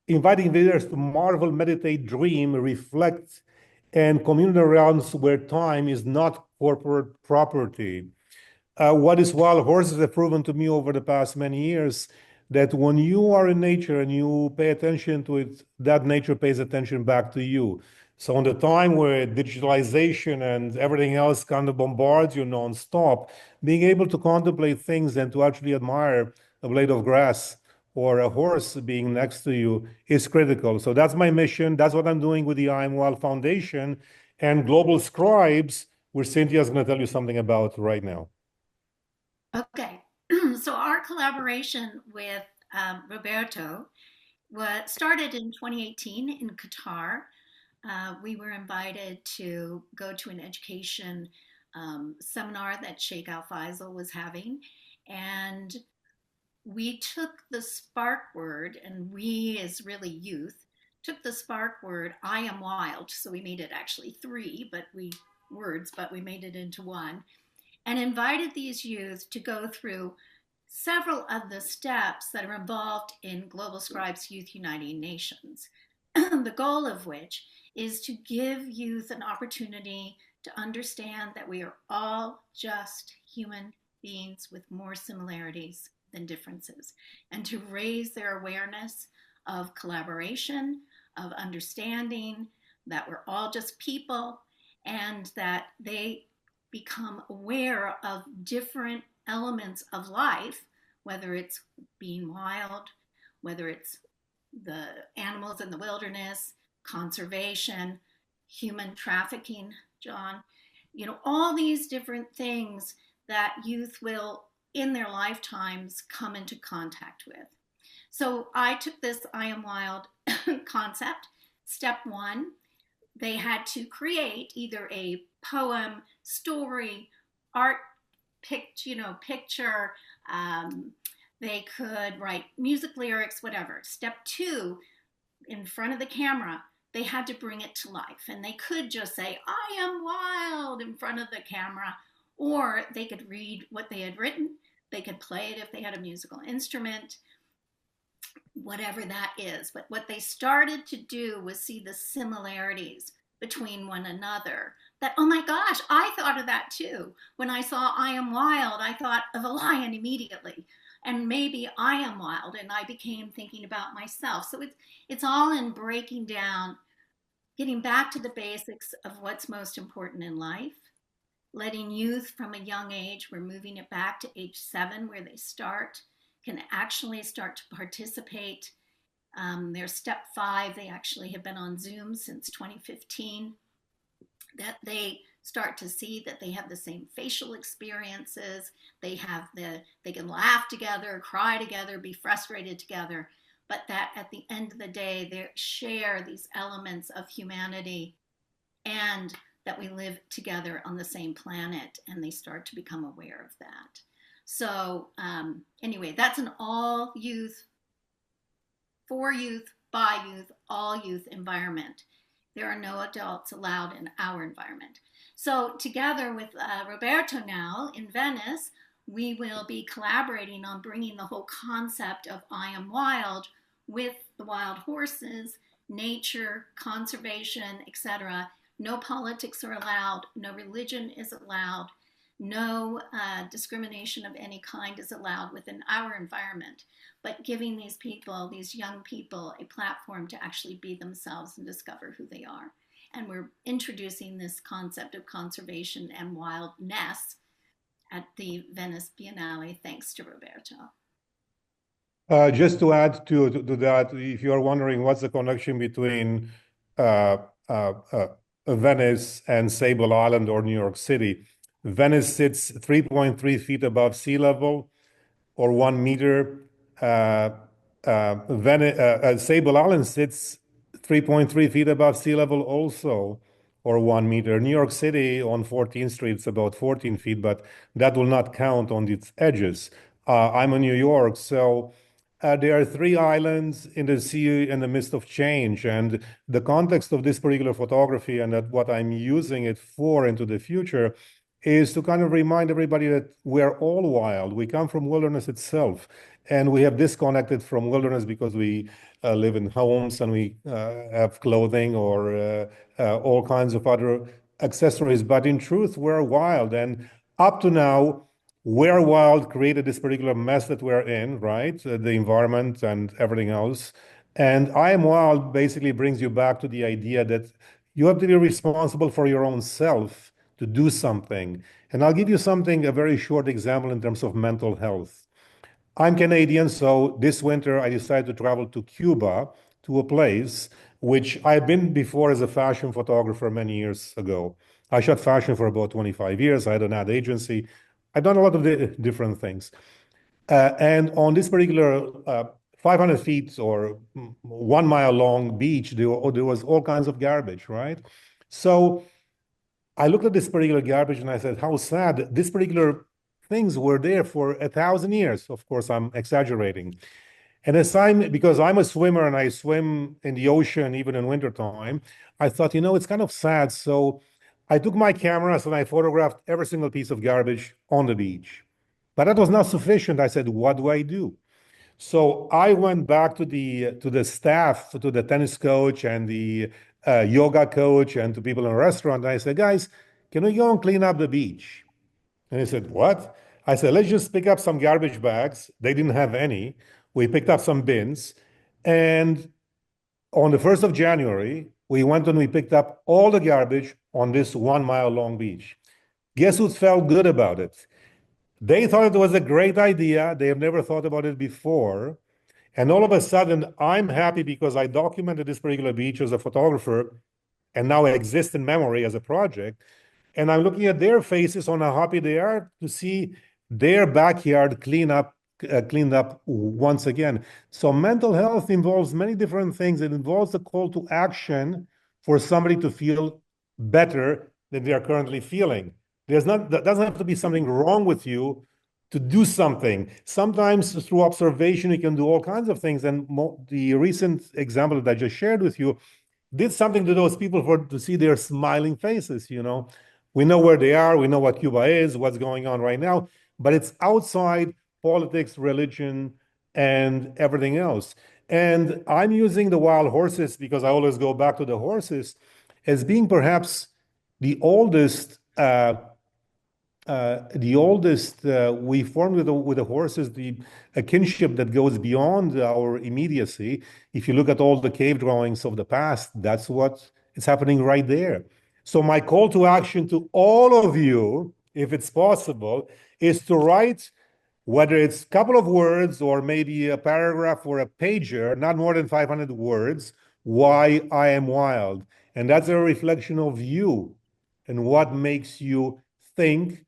inviting visitors to marvel, meditate, dream, reflect, and communal realms where time is not corporate property. What is wild horses have proven to me over the past many years that when you are in nature and you pay attention to it, that nature pays attention back to you. So in the time where digitalization and everything else kind of bombards you nonstop, being able to contemplate things and to actually admire a blade of grass or a horse being next to you is critical. So that's my mission. That's what I'm doing with the I Am Wild Foundation and Global Scribes, which Cynthia is going to tell you something about right now. Okay, so our collaboration with Roberto started in 2018 in Qatar. We were invited to go to an education seminar that Sheikh Al Faisal was having, and we took the spark word, and we as really youth took the spark word I am wild, so we made it actually three words, but we made it into one, and invited these youth to go through several of the steps that are involved in Global Scribes Youth Uniting Nations, the goal of which is to give youth an opportunity to understand that we are all just human beings with more similarities than differences, and to raise their awareness of collaboration, of understanding that we're all just people, and that they become aware of different elements of life, whether it's being wild, whether it's the animals in the wilderness, conservation, human trafficking, John, all these different things that youth will in their lifetimes come into contact with. So I took this I Am Wild concept. Step one, they had to create either a poem, story, art, picture. They could write music lyrics, whatever. Step two, in front of the camera, they had to bring it to life. And they could just say, I am wild in front of the camera, or they could read what they had written. They could play it if they had a musical instrument, whatever that is. But what they started to do was see the similarities between one another. That, oh my gosh, I thought of that too. When I saw I Am Wild, I thought of a lion immediately. And maybe I am wild, and I became thinking about myself. So it's all in breaking down, getting back to the basics of what's most important in life, letting youth from a young age, we're moving it back to age 7 where they can actually start to participate. Their step 5, they actually have been on Zoom since 2015, that they start to see that they have the same facial experiences, they can laugh together, cry together, be frustrated together, but that at the end of the day, they share these elements of humanity and that we live together on the same planet, and they start to become aware of that. So anyway, that's an all youth, for youth, by youth, all youth environment. There are no adults allowed in our environment. So together with Roberto now in Venice, we will be collaborating on bringing the whole concept of I Am Wild with the wild horses, nature, conservation, etc. No politics are allowed, no religion is allowed, no discrimination of any kind is allowed within our environment, but giving these people, these young people, a platform to actually be themselves and discover who they are. And we're introducing this concept of conservation and wildness at the Venice Biennale, thanks to Roberto. Just to add to that, if you are wondering what's the connection between uh, uh, uh, Venice and Sable Island or New York City, Venice sits 3.3 feet above sea level or 1 meter. Sable Island sits 3.3 feet above sea level also, or 1 meter. New York City on 14th Street is about 14 feet, but that will not count on its edges. I'm in New York, so there are three islands in the sea in the midst of change. And the context of this particular photography and that what I'm using it for into the future is to kind of remind everybody that we're all wild. We come from wilderness itself, and we have disconnected from wilderness because we live in homes and we have clothing or all kinds of other accessories. But in truth, we're wild. And up to now, we're wild created this particular mess that we're in, right? The environment and everything else. And I am wild basically brings you back to the idea that you have to be responsible for your own self to do something. And I'll give you something, a very short example in terms of mental health. I'm Canadian, so this winter I decided to travel to Cuba, to a place which I've been before as a fashion photographer many years ago. I shot fashion for about 25 years. I had an ad agency. I've done a lot of different things. And on this particular 500 feet or 1 mile long beach, there was all kinds of garbage, right? So I looked at this particular garbage and I said, how sad. This particular things were there for 1,000 years. Of course, I'm exaggerating. And because I'm a swimmer and I swim in the ocean even in wintertime, I thought, it's kind of sad. So I took my cameras and I photographed every single piece of garbage on the beach. But that was not sufficient. I said, what do I do? So I went back to the staff, to the tennis coach and the yoga coach and to people in the restaurant. And I said, guys, can we go and clean up the beach? And he said, what? I said, let's just pick up some garbage bags. They didn't have any. We picked up some bins. And on the 1st of January, we went and we picked up all the garbage on this 1 mile long beach. Guess who felt good about it? They thought it was a great idea. They have never thought about it before. And all of a sudden, I'm happy because I documented this particular beach as a photographer and now it exists in memory as a project. And I'm looking at their faces on how happy they are to see their backyard cleaned up once again. So mental health involves many different things. It involves a call to action for somebody to feel better than they are currently feeling. There doesn't have to be something wrong with you to do something. Sometimes through observation, you can do all kinds of things. And the recent example that I just shared with you did something to those people to see their smiling faces. We know where they are. We know what Cuba is, what's going on right now, but it's outside politics, religion, and everything else. And I'm using the wild horses because I always go back to the horses as being perhaps the oldest we formed with the horses a kinship that goes beyond our immediacy. If you look at all the cave drawings of the past, that's what is happening right there. So my call to action to all of you, if it's possible, is to write, whether it's a couple of words or maybe a paragraph or a pager, not more than 500 words, why I am wild. And that's a reflection of you and what makes you think,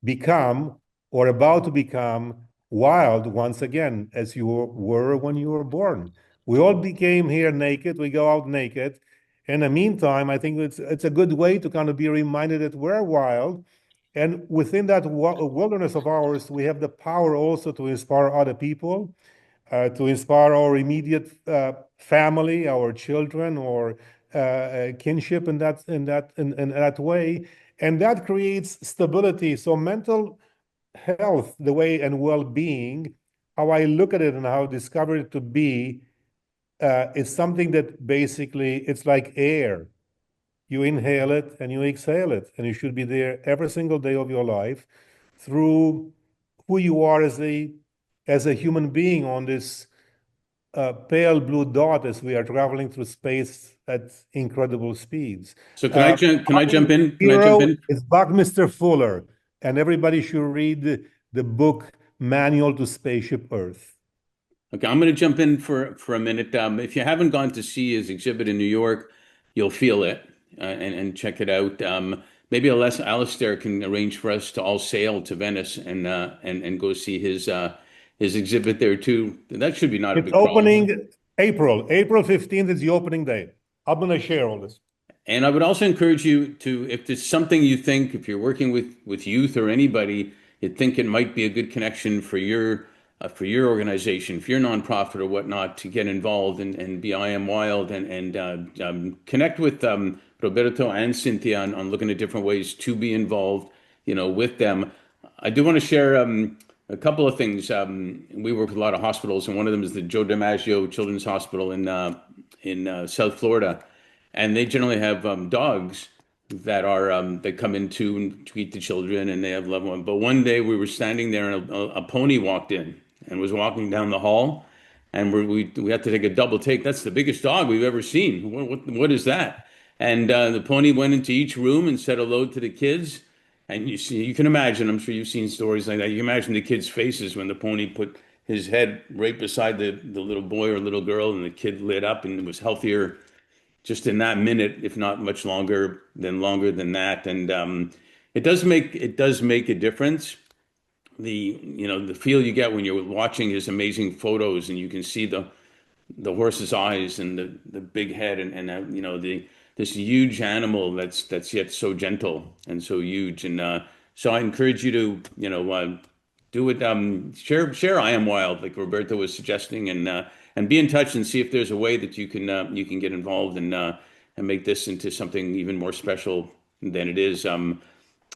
become, or about to become wild once again, as you were when you were born. We all became here naked. We go out naked. In the meantime, I think it's a good way to kind of be reminded that we're wild. And within that wilderness of ours, we have the power also to inspire other people, to inspire our immediate family, our children, or kinship in that way. And that creates stability. So mental health, the way and well-being, how I look at it and how I discover it to be, is something that basically it's like air. You inhale it and you exhale it, and you should be there every single day of your life through who you are as a human being on this pale blue dot as we are traveling through space at incredible speeds. So can I jump in? Can I jump Hero in? is Buckminster Fuller, and everybody should read the book Manual to Spaceship Earth. Okay, I'm going to jump in for a minute. If you haven't gone to see his exhibit in New York, you'll feel it and check it out. Maybe Alistair can arrange for us to all sail to Venice and go see his exhibit there too. That should be not a It's big problem. opening April 15th is the opening day. I'm going to share all this. And I would also encourage you to, if there's something you think, if you're working with youth or anybody, you think it might be a good connection for your organization, for your nonprofit or whatnot, to get involved and be I Am Wild and connect with Roberto and Cynthia on looking at different ways to be involved, with them. I do want to share a couple of things. We work with a lot of hospitals, and one of them is the Joe DiMaggio Children's Hospital in South Florida, and they generally have dogs that come in to and treat the children, and they have loved ones. But one day we were standing there, and a pony walked in and was walking down the hall, and we had to take a double take. That's the biggest dog we've ever seen. What is that? And the pony went into each room and said hello to the kids. And you can imagine. I'm sure you've seen stories like that. You can imagine the kids' faces when the pony put his head right beside the little boy or little girl, and the kid lit up and was healthier just in that minute, if not much longer than that. And it does make a difference. The feel you get when you're watching his amazing photos, and you can see the horse's eyes and the big head, and this huge animal that's yet so gentle and so huge. And so I encourage you to do it. Share I Am Wild, like Roberto was suggesting, and be in touch and see if there's a way that you can get involved and make this into something even more special than it is.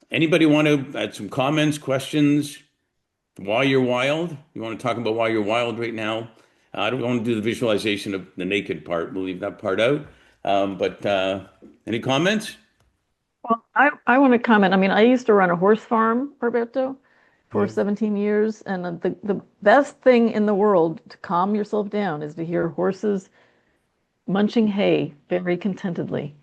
Anybody want to add some comments, questions? Why you're wild? You want to talk about why you're wild right now? I don't want to do the visualization of the naked part. We'll leave that part out. But any comments? Well, I want to comment. I mean, I used to run a horse farm, Roberto, for Yeah. 17 years. And the best thing in the world to calm yourself down is to hear horses munching hay very contentedly.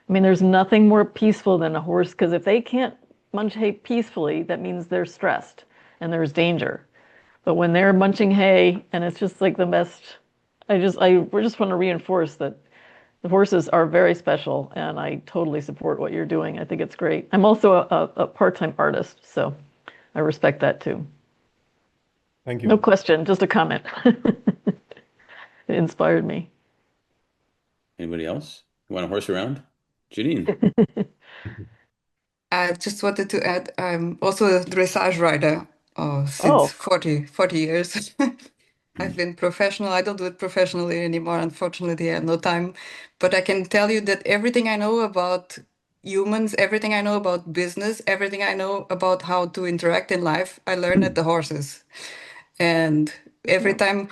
I mean, there's nothing more peaceful than a horse, because if they can't munch hay peacefully, that means they're stressed and there's danger. But when they're munching hay, and it's just like the best, we just want to reinforce that the horses are very special, and I totally support what you're doing. I think it's great. I'm also a part-time artist, so I respect that too. Thank you. No question, just a comment. It inspired me. Anybody else? You want a horse around? Janine. I just wanted to add, I'm also a dressage rider since Oh, 40 years. I've been professional. I don't do it professionally anymore. Unfortunately, I have no time. But I can tell you that everything I know about humans, everything I know about business, everything I know about how to interact in life, I learn at the horses. And every time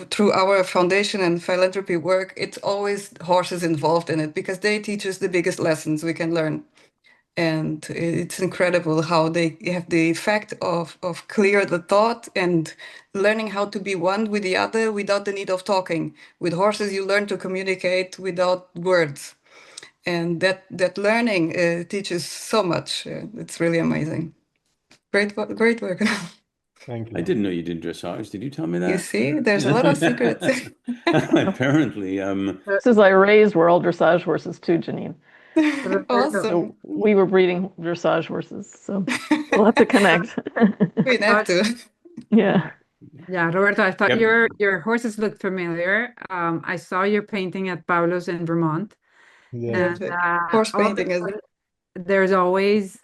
through our foundation and philanthropy work, it's always horses involved in it because they teach us the biggest lessons we can learn. And it's incredible how they have the effect of clear the thought and learning how to be one with the other without the need of talking. With horses, you learn to communicate without words. And that learning teaches so much. It's really amazing. Great work. Thank I you. didn't know you did dressage. Did you tell me You that? see, there's a lot of secrets. Apparently, horses I raised were all dressage horses too, Janine. Awesome. So we were breeding dressage horses, so we'll have to connect. We have to. Yeah. Yeah, Roberto, I thought Yep. your horses looked familiar. I saw your painting at Paulo's in Vermont. Yeah. And Horse painting is there's always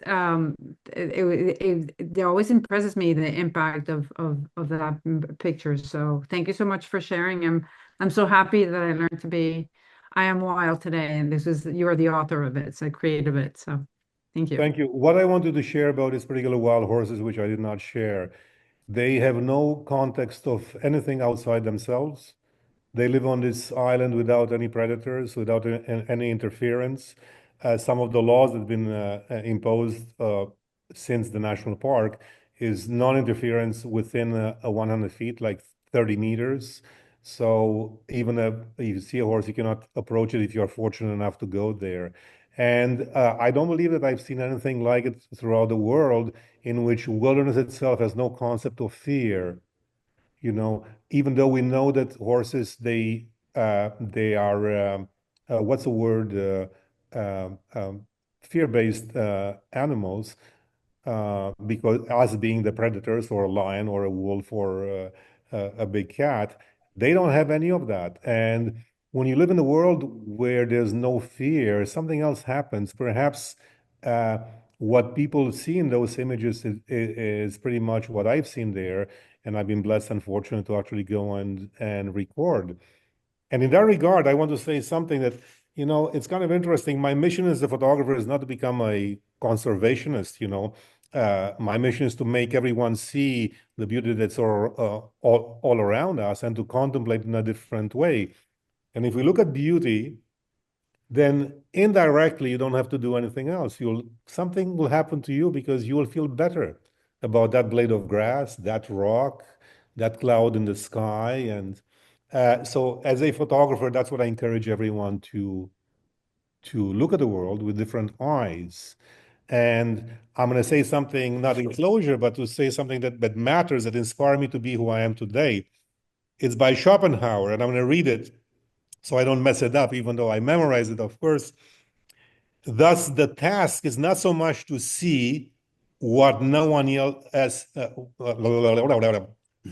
it always impresses me the impact of that picture. So thank you so much for sharing. I'm so happy that I learned to be I Am Wild today, and you are the author of it, so creative it. So thank you. Thank you. What I wanted to share about this particular wild horses, which I did not share, they have no context of anything outside themselves. They live on this island without any predators, without any interference. Some of the laws that have been imposed since the national park is non-interference within 100 feet, like 30 meters. So even if you see a horse, you cannot approach it if you're fortunate enough to go there. And I don't believe that I've seen anything like it throughout the world in which wilderness itself has no concept of fear. Even though we know that horses, they are, what's the word, fear-based animals, because us being the predators, or a lion or a wolf or a big cat, they don't have any of that. And when you live in a world where there's no fear, something else happens. Perhaps uh, what people see in those images is pretty much what I've seen there. And I've been blessed and fortunate to actually go and record. And in that regard, I want to say something that, it's kind of interesting. My mission as a photographer is not to become a conservationist. My mission is to make everyone see the beauty that's all around us and to contemplate in a different way. And if we look at beauty, then indirectly you don't have to do anything else. Something will happen to you because you will feel better about that blade of grass, that rock, that cloud in the sky. And so as a photographer, that's what I encourage everyone to look at the world with different eyes. And I'm going to say something, not in closure, but to say something that matters, that inspired me to be who I am today. It's by Schopenhauer, and I'm going to read it so I don't mess it up, even though I memorize it, of course. Thus, the task is not so much to see what no one else has.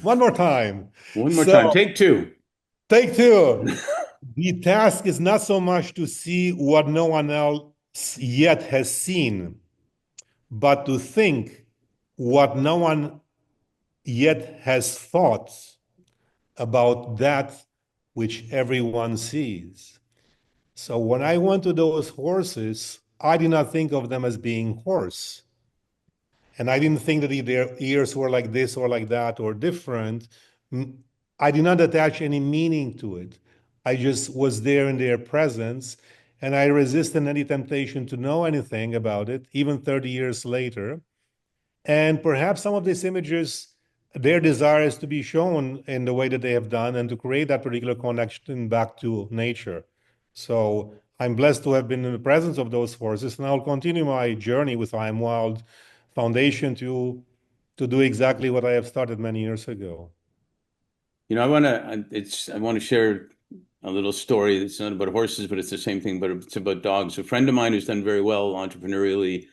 One more time. One more time. Take two. Take two. The task is not so much to see what no one else yet has seen, but to think what no one yet has thought about that which everyone sees. So when I went to those horses, I did not think of them as being horse. And I didn't think that their ears were like this or like that or different. I did not attach any meaning to it. I just was there in their presence, and I resisted any temptation to know anything about it, even 30 years later. And perhaps some of these images, their desire is to be shown in the way that they have done and to create that particular connection back to nature. So I'm blessed to have been in the presence of those forces, and I'll continue my journey with I Am Wild Foundation to do exactly what I have started many years ago. I want to share a little story. It's not about horses, but it's the same thing, but it's about dogs. A friend of mine who's done very well entrepreneurially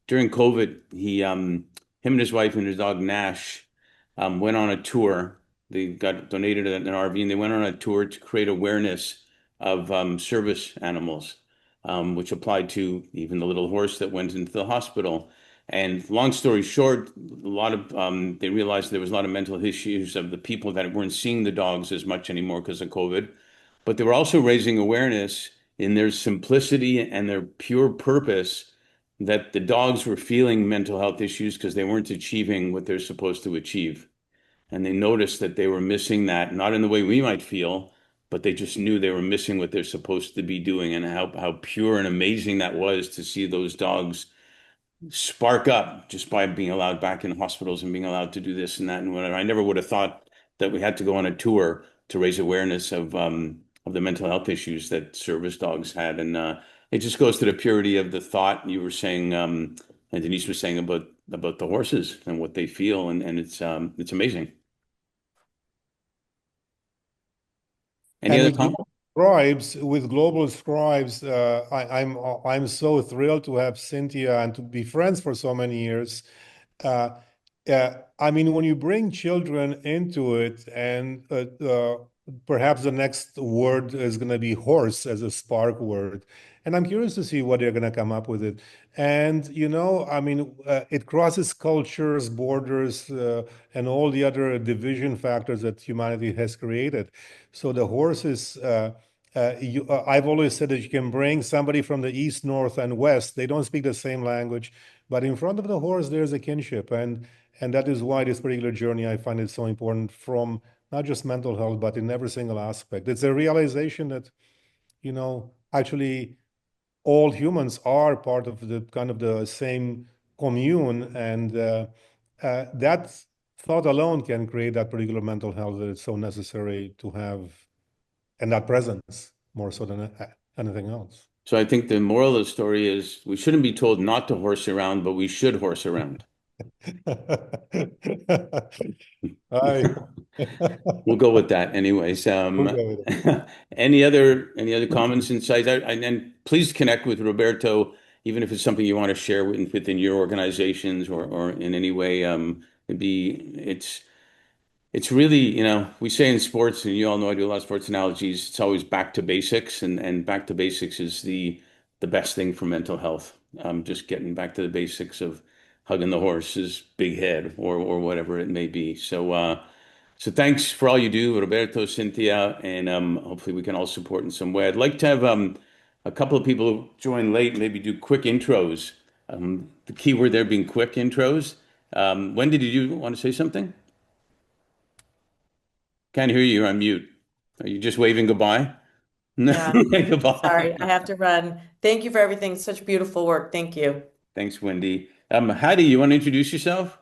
during COVID, him and his wife and his dog Nash went on a tour. They got donated an RV, and they went on a tour to create awareness of service animals, which applied to even the little horse that went into the hospital. And long story short, they realized there was a lot of mental issues of the people that weren't seeing the dogs as much anymore because of COVID. But they were also raising awareness in their simplicity and their pure purpose that the dogs were feeling mental health issues because they weren't achieving what they're supposed to achieve. And they noticed that they were missing that, not in the way we might feel, but they just knew they were missing what they're supposed to be doing, and how pure and amazing that was to see those dogs spark up just by being allowed back in hospitals and being allowed to do this and that and whatever. I never would have thought that we had to go on a tour to raise awareness of the mental health issues that service dogs had, and it just goes to the purity of the thought you were saying, and Denise was saying about the horses and what they feel, and it's amazing. Any And other with comments? with Global Scribes, I'm so thrilled to have Cynthia and to be friends for so many years. Uh, I mean, when you bring children into it, and perhaps the next word is going to be horse as a spark word, and I'm curious to see what they're going to come up with it. And I mean, it crosses cultures, borders, and all the other division factors that humanity has created. So the horse is. I've always said that you can bring somebody from the east, north, and west. They don't speak the same language, but in front of the horse, there's a kinship, and that is why this particular journey, I find it so important, from not just mental health, but in every single aspect. It's a realization that, actually all humans are part of the kind of the same commune, and that thought alone can create that particular mental health that is so necessary to have, and that presence more so than anything else. So I think the moral of the story is we shouldn't be told not to horse around, but we should horse around. Hi. We'll go with that anyways. We'll go with Any other comments, insights? And please connect with Roberto, even if it's something you want to share within your organizations or in any way. It's really, we say in sports, and you all know I do a lot of sports analogies, it's always back to basics, and back to basics is the best thing for mental health. Just getting back to the basics of hugging the horse's big head or whatever it may be. So thanks for all you do, Roberto, Cynthia, and hopefully we can all support in some way. I'd like to have a couple of people join late, maybe do quick intros. The key word there being quick intros. Wendy, did you want to say something? Can't hear you. You're on mute. Are you just waving goodbye? No, Yeah, goodbye. sorry, I have to run. Thank you for everything. Such beautiful work. Thank you. Thanks, Wendy. Hattie, you want to introduce yourself?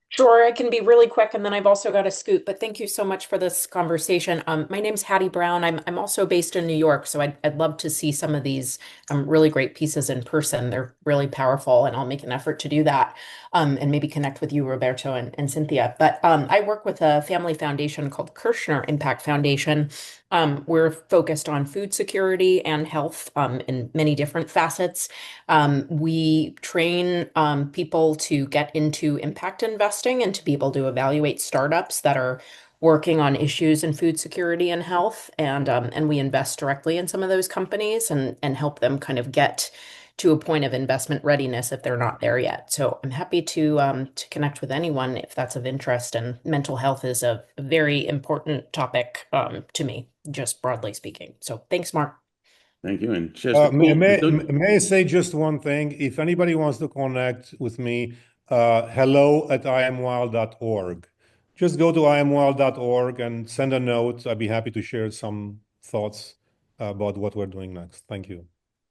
Sure, I can be really quick, and then I've also got a scoop. But thank you so much for this conversation. My name's Hattie Brown. I'm also based in New York, so I'd love to see some of these really great pieces in person. They're really powerful, and I'll make an effort to do that, and maybe connect with you, Roberto and Cynthia. But I work with a family foundation called Kirshner Impact Foundation. We're focused on food security and health in many different facets. We train people to get into impact investing and to be able to evaluate startups that are working on issues in food security and health, and we invest directly in some of those companies and help them kind of get to a point of investment readiness if they're not there yet. So I'm happy to connect with anyone if that's of interest. And mental health is a very important topic to me, just broadly speaking. So thanks, Mark. Thank you. And just a cool, may I say just one thing? If anybody wants to connect with me, hello@imwild.org. Just go to imwild.org and send a note. I'd be happy to share some thoughts about what we're doing next. Thank you.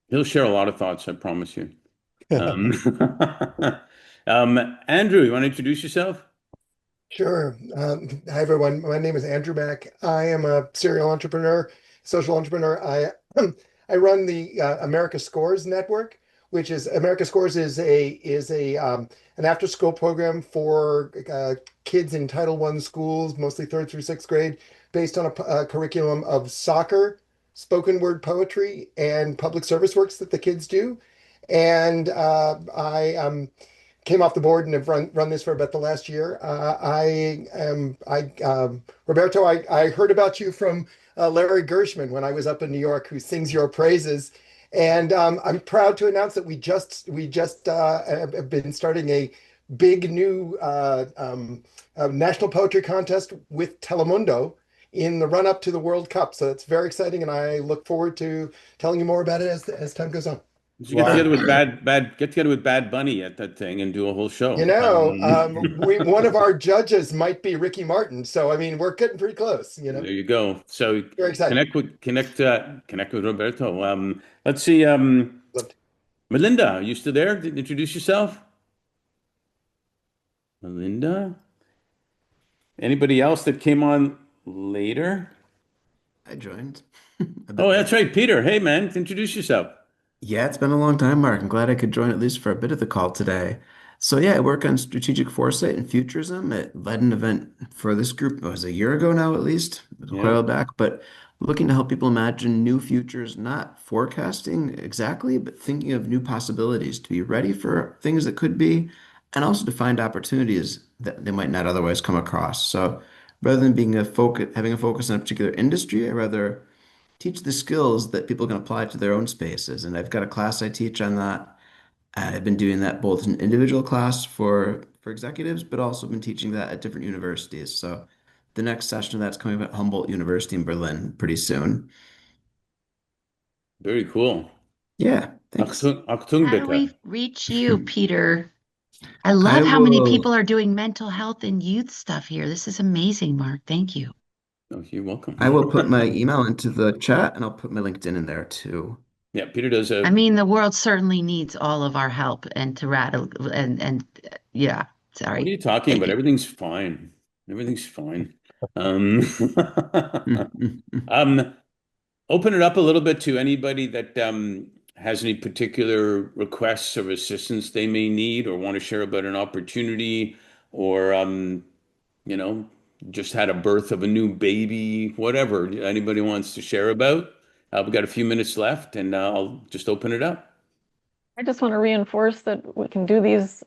he'll share a lot of thoughts, I promise you. Um, Andrew, you want to introduce yourself? Sure. Hi, everyone. My name is Andrew Mack. I am a serial entrepreneur, social entrepreneur. I run the America Scores Network, which is America Scores is an after school program for kids in Title I schools, mostly third through sixth grade, based on a curriculum of soccer, spoken word poetry, and public service works that the kids do. And I came off the board and have run this for about the last year. Roberto, I heard about you from Larry Gershman when I was up in New York, who sings your praises. And I'm proud to announce that we just have been starting a big new national poetry contest with Telemundo in the run up to the World Cup. So it's very exciting, and I look forward to telling you more about it as time goes on. You should get together with Bad Bunny at that thing and do a whole show. One of our judges might be Ricky Martin, so I mean we're getting pretty close. There you go. So very excited. Connect with Roberto. Let's see. Melinda, are you still there? Introduce yourself. Melinda. Anybody else that came on later? I joined. Oh, that's right, Peter. Hey, man, introduce yourself. Yeah, it's been a long time, Mark. I'm glad I could join at least for a bit of the call today. So yeah, I work on strategic foresight and futurism. I led an event for this group, it was a year ago now at least, it was a while back, but looking to help people imagine new futures, not forecasting exactly, but thinking of new possibilities to be ready for things that could be, and also to find opportunities that they might not otherwise come across. So rather than having a focus on a particular industry, I rather teach the skills that people can apply to their own spaces. And I've got a class I teach on that. I've been doing that both in individual class for executives, but also been teaching that at different universities. So the next session of that's coming up at Humboldt University in Berlin pretty soon. Very cool. Yeah, thanks. How do we reach you, Peter? I love how many people are doing mental health and youth stuff here. This is amazing, Mark. Thank you. Oh, you're welcome. I will put my email into the chat and I'll put my LinkedIn in there too. Yeah, Peter does. I mean, the world certainly needs all of our help and to rattle and yeah, sorry. What are you talking about? Everything's fine. Everything's fine. Open it up a little bit to anybody that has any particular requests of assistance they may need or want to share about an opportunity or you know, just had a birth of a new baby, whatever anybody wants to share about. We've got a few minutes left, and I'll just open it up. I just want to reinforce that we can do these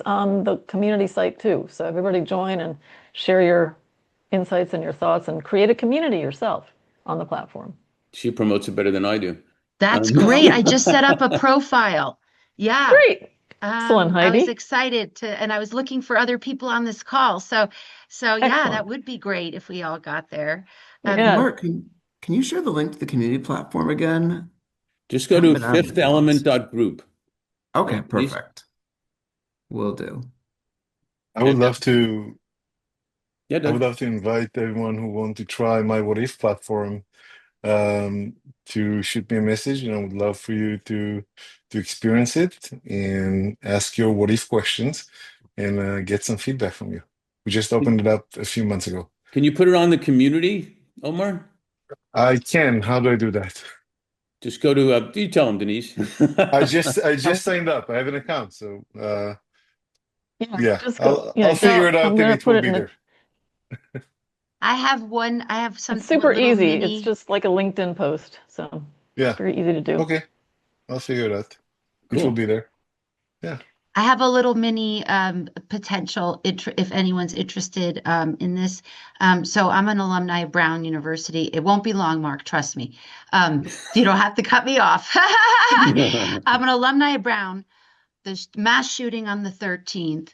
on the community site too. So everybody join and share your insights and your thoughts and create a community yourself on the platform. She promotes it better than I do. That's great. I just set up a profile. Yeah. Great. Excellent, I was Heidi. excited and I was looking for other people on this call. So yeah, that Excellent. would be great if we all got there. Yeah. Mark, can you share the link to the community platform again? Just go to fifthtelement.group. Okay, perfect. Will do. I would love to. Yeah, I would love to invite everyone who want to try my What If platform to shoot me a message, and I would love for you to experience it and ask your what if questions and get some feedback from you. We just opened it up a few months ago. Can you put it on the community, Omar? I can. How do I do that? Just go to. You tell them, Denise. I just signed up. I have an account, so yeah. Just I'll figure it out, and it will be there. I have some It's super little easy. mini. It's just like a LinkedIn post. So Yeah. very easy to do. Okay. I'll figure it out. It will be there. Yeah. I have a little mini potential if anyone's interested in this. So I'm an alumni of Brown University. It won't be long, Mark, trust me. You don't have to cut me off. I'm an alumni of Brown. The mass shooting on the 13th.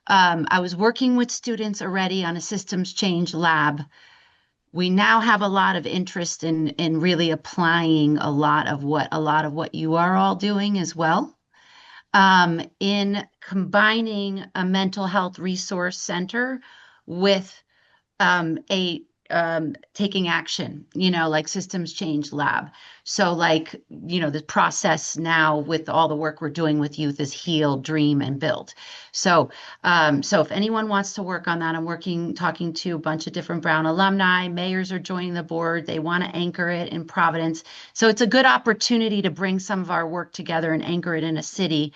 I was working with students already on a systems change lab. We now have a lot of interest in really applying a lot of what you are all doing as well. In combining a mental health resource center with taking action, like systems change lab. So the process now with all the work we're doing with youth is heal, dream, and build. So if anyone wants to work on that, talking to a bunch of different Brown alumni, mayors are joining the board. They want to anchor it in Providence. So it's a good opportunity to bring some of our work together and anchor it in a city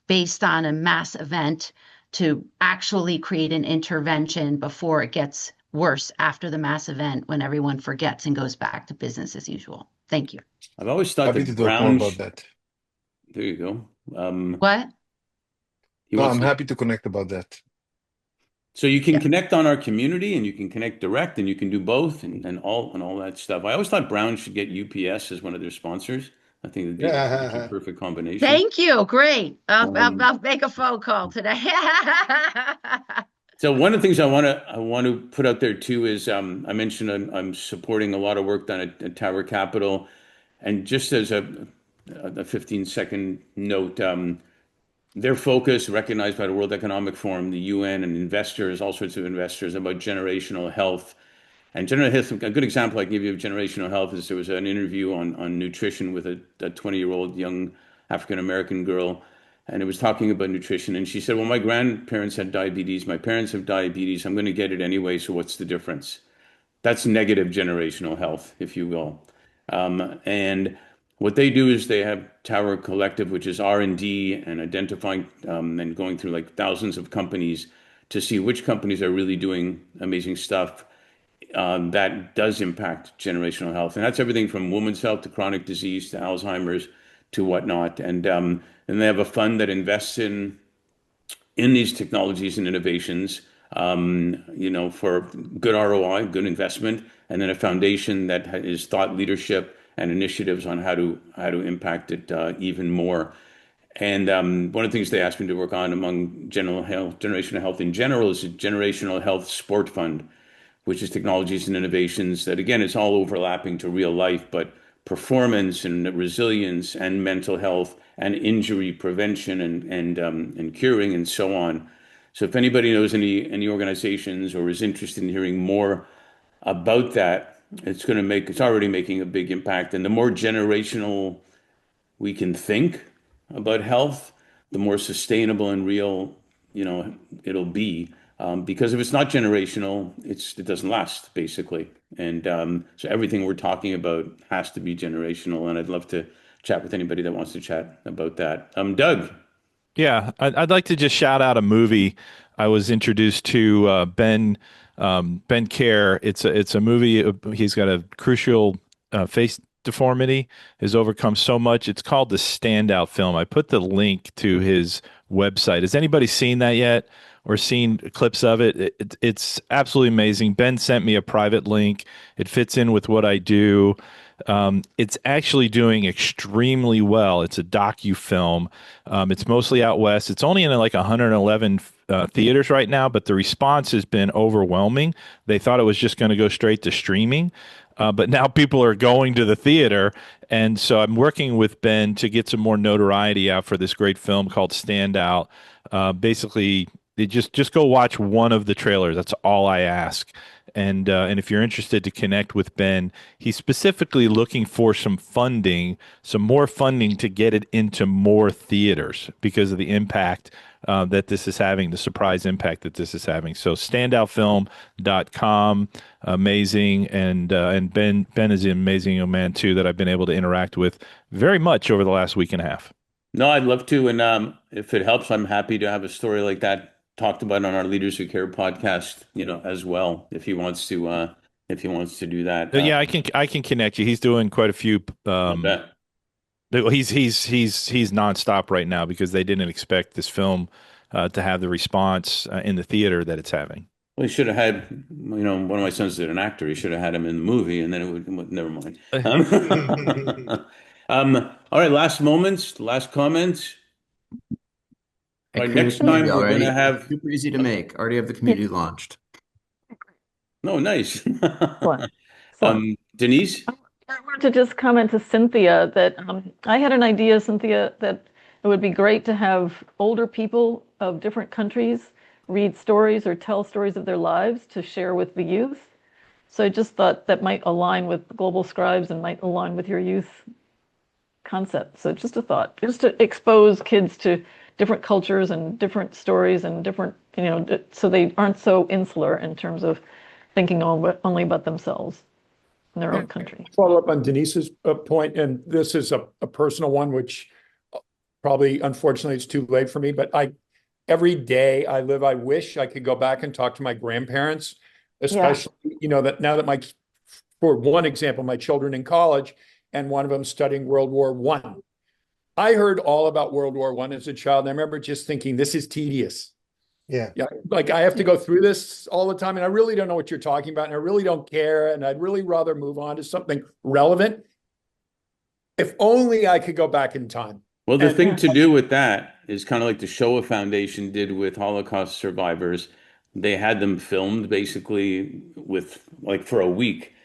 based on a mass event to actually create an intervention before it gets worse after the mass event when everyone forgets and goes back to business as usual. Thank you. I've always thought Happy that to talk more about that. There you go. What? I'm happy to connect about that. So you can connect on our community, and you can connect direct, and you can do both, and all that stuff. I always thought Brown should get UPS as one of their sponsors. I think it'd be a perfect combination. Thank you. Great. I'll make a phone call today. So one of the things I want to put out there too is I mentioned I'm supporting a lot of work done at Tower Capital, and just as a 15-second note, their focus, recognized by the World Economic Forum, the UN, and investors, all sorts of investors, about generational health. And generational health, a good example I can give you of generational health is there was an interview on nutrition with a 20-year-old young African-American girl, and it was talking about nutrition. And she said, well, my grandparents had diabetes, my parents have diabetes, I'm going to get it anyway, so what's the difference? That's negative generational health, if you will. And what they do is they have Tower Collective, which is R&D and identifying and going through like thousands of companies to see which companies are really doing amazing stuff that does impact generational health. And that's everything from women's health to chronic disease to Alzheimer's to whatnot. And they have a fund that invests in these technologies and innovations, for good ROI, good investment, and then a foundation that is thought leadership and initiatives on how to impact it even more. And one of the things they asked me to work on among generational health in general is a generational health sport fund, which is technologies and innovations that, again, it's all overlapping to real life, but performance and resilience and mental health and injury prevention and curing and so on. So if anybody knows any organizations or is interested in hearing more about that, it's already making a big impact. And the more generational we can think about health, the more sustainable and real, it'll be. Because if it's not generational, it doesn't last, basically. And so everything we're talking about has to be generational. And I'd love to chat with anybody that wants to chat about that. Doug. Yeah, I'd like to just shout out a movie I was introduced to, Ben Care. It's a movie. He's got a crucial face deformity, has overcome so much. It's called The Standout Film. I put the link to his website. Has anybody seen that yet or seen clips of it? It's absolutely amazing. Ben sent me a private link. It fits in with what I do. It's actually doing extremely well. It's a docu-film. It's mostly out west. It's only in like 111 theaters right now, but the response has been overwhelming. They thought it was just going to go straight to streaming, but now people are going to the theater. And so I'm working with Ben to get some more notoriety out for this great film called Standout. Basically, just go watch one of the trailers. That's all I ask. And if you're interested to connect with Ben, he's specifically looking for some funding, some more funding to get it into more theaters because of the impact that this is having, the surprise impact that this is having. So standoutfilm.com, amazing. And Ben is an amazing young man too that I've been able to interact with very much over the last week and a half. No, I'd love to. And if it helps, I'm happy to have a story like that talked about on our Leaders Who Care podcast, as well, if he wants to do that. Yeah, I can connect you. He's doing quite a few. I bet. He's nonstop right now because they didn't expect this film to have the response in the theater that it's having. Well, he should have had, one of my sons is an actor. He should have had him in the movie, and then it would. Never mind. All right, last moments, last comments. All right, next time we're going to have super easy to make. Already have the community launched. Oh, nice. Excellent. Denise? I wanted to just comment to Cynthia that I had an idea, Cynthia, that it would be great to have older people of different countries read stories or tell stories of their lives to share with the youth. So I just thought that might align with Global Scribes and might align with your youth concept. So just a thought, just to expose kids to different cultures and different stories and different, so they aren't so insular in terms of thinking only about themselves in their own country. Follow up on Denise's point, and this is a personal one, which probably, unfortunately, it's too late for me, but every day I live, I wish I could go back and talk to my grandparents, especially, that now that for one example, my children in college, and one of them studying World War I. I heard all about World War I as a child, and I remember just thinking, this is tedious. Yeah. Like I have to go through this all the time, and I really don't know what you're talking about, and I really don't care, and I'd really rather move on to something relevant. If only I could go back in time. Well, the thing to do with that is kind of like the Shoah Foundation did with Holocaust survivors. They had them filmed basically for a week,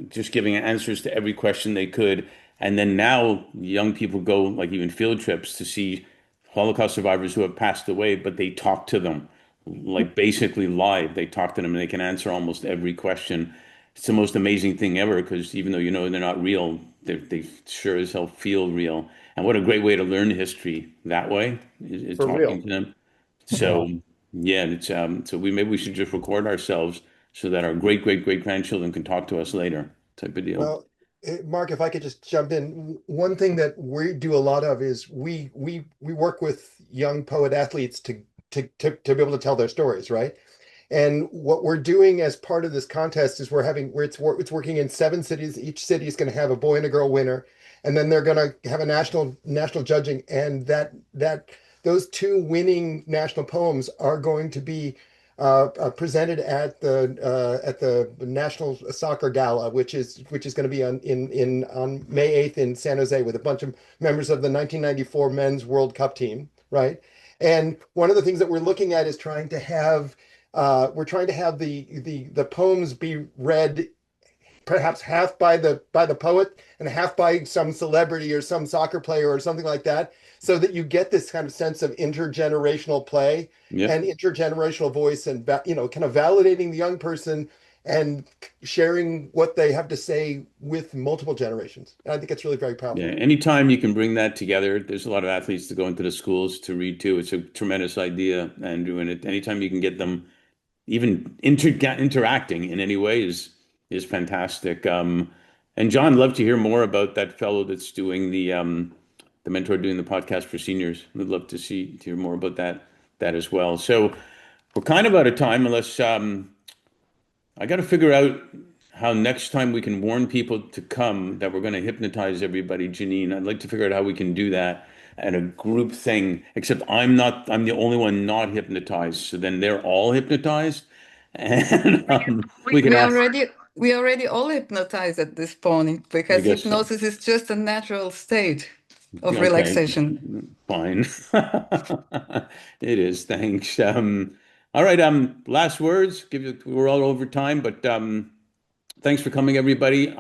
just giving answers to every question they could. And then now young people go like even field trips to see Holocaust survivors who have passed away, but they talk to them like basically live. They talk to them and they can answer almost every question. It's the most amazing thing ever because even though they're not real, they sure as hell feel real. And what a great way to learn history that way is For talking real. to them. So yeah, it's so maybe we should just record ourselves so that our great grandchildren can talk to us later, type of deal. Well, Mark, if I could just jump in, one thing that we do a lot of is we work with young poet athletes to be able to tell their stories, right? And what we're doing as part of this contest is it's working in 7 cities. Each city is going to have a boy and a girl winner, and then they're going to have a national judging, and those 2 winning national poems are going to be presented at the National Soccer Gala, which is going to be on May 8th in San Jose with a bunch of members of the 1994 Men's World Cup team, right? And one of the things that we're looking at is trying to have the poems be read perhaps half by the poet and half by some celebrity or some soccer player or something like that, so that you get this kind of sense of intergenerational play and intergenerational voice, and kind of validating the young person and sharing what they have to say with multiple generations. And I think it's really very powerful. Yeah, anytime you can bring that together, there's a lot of athletes that go into the schools to read too. It's a tremendous idea, Andrew, and anytime you can get them even interacting in any way is fantastic. And John, love to hear more about that fellow that's doing the mentor doing the podcast for seniors. We'd love to hear more about that as well. So we're kind of out of time unless I got to figure out how next time we can warn people to come that we're going to hypnotize everybody. Janine, I'd like to figure out how we can do that at a group thing, except I'm the only one not hypnotized. So then they're all hypnotized. And we can We ask, already all hypnotized at this point I because guess so. hypnosis is just a natural state of Okay, relaxation. fine. It is. Thanks. All right. Last words. We're all over time, but thanks for coming, everybody.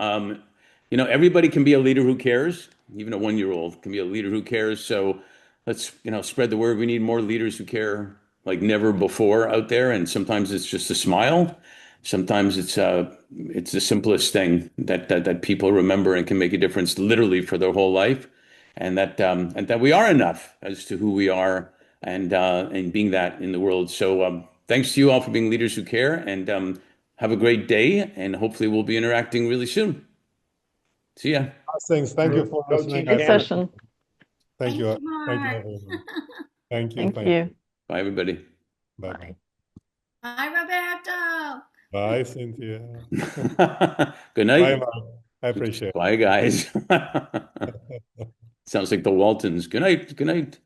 Everybody can be a leader who cares. Even a 1-year-old can be a leader who cares. So let's, spread the word. We need more leaders who care like never before out there. And sometimes it's just a smile. Sometimes it's the simplest thing that people remember and can make a difference literally for their whole life. And that we are enough as to who we are and being that in the world. So thanks to you all for being leaders who care, and have a great day, and hopefully we'll be interacting really soon. See ya. Thanks. Thank you for listening. Good session. Thank you. Thank you, Mark. everyone. Thank you. Thank you. Bye, everybody. Bye. Bye, Roberto. Bye, Cynthia. Good Bye, night. Mark. I appreciate it. Bye, guys. Sounds like the Waltons. Good night. Good night.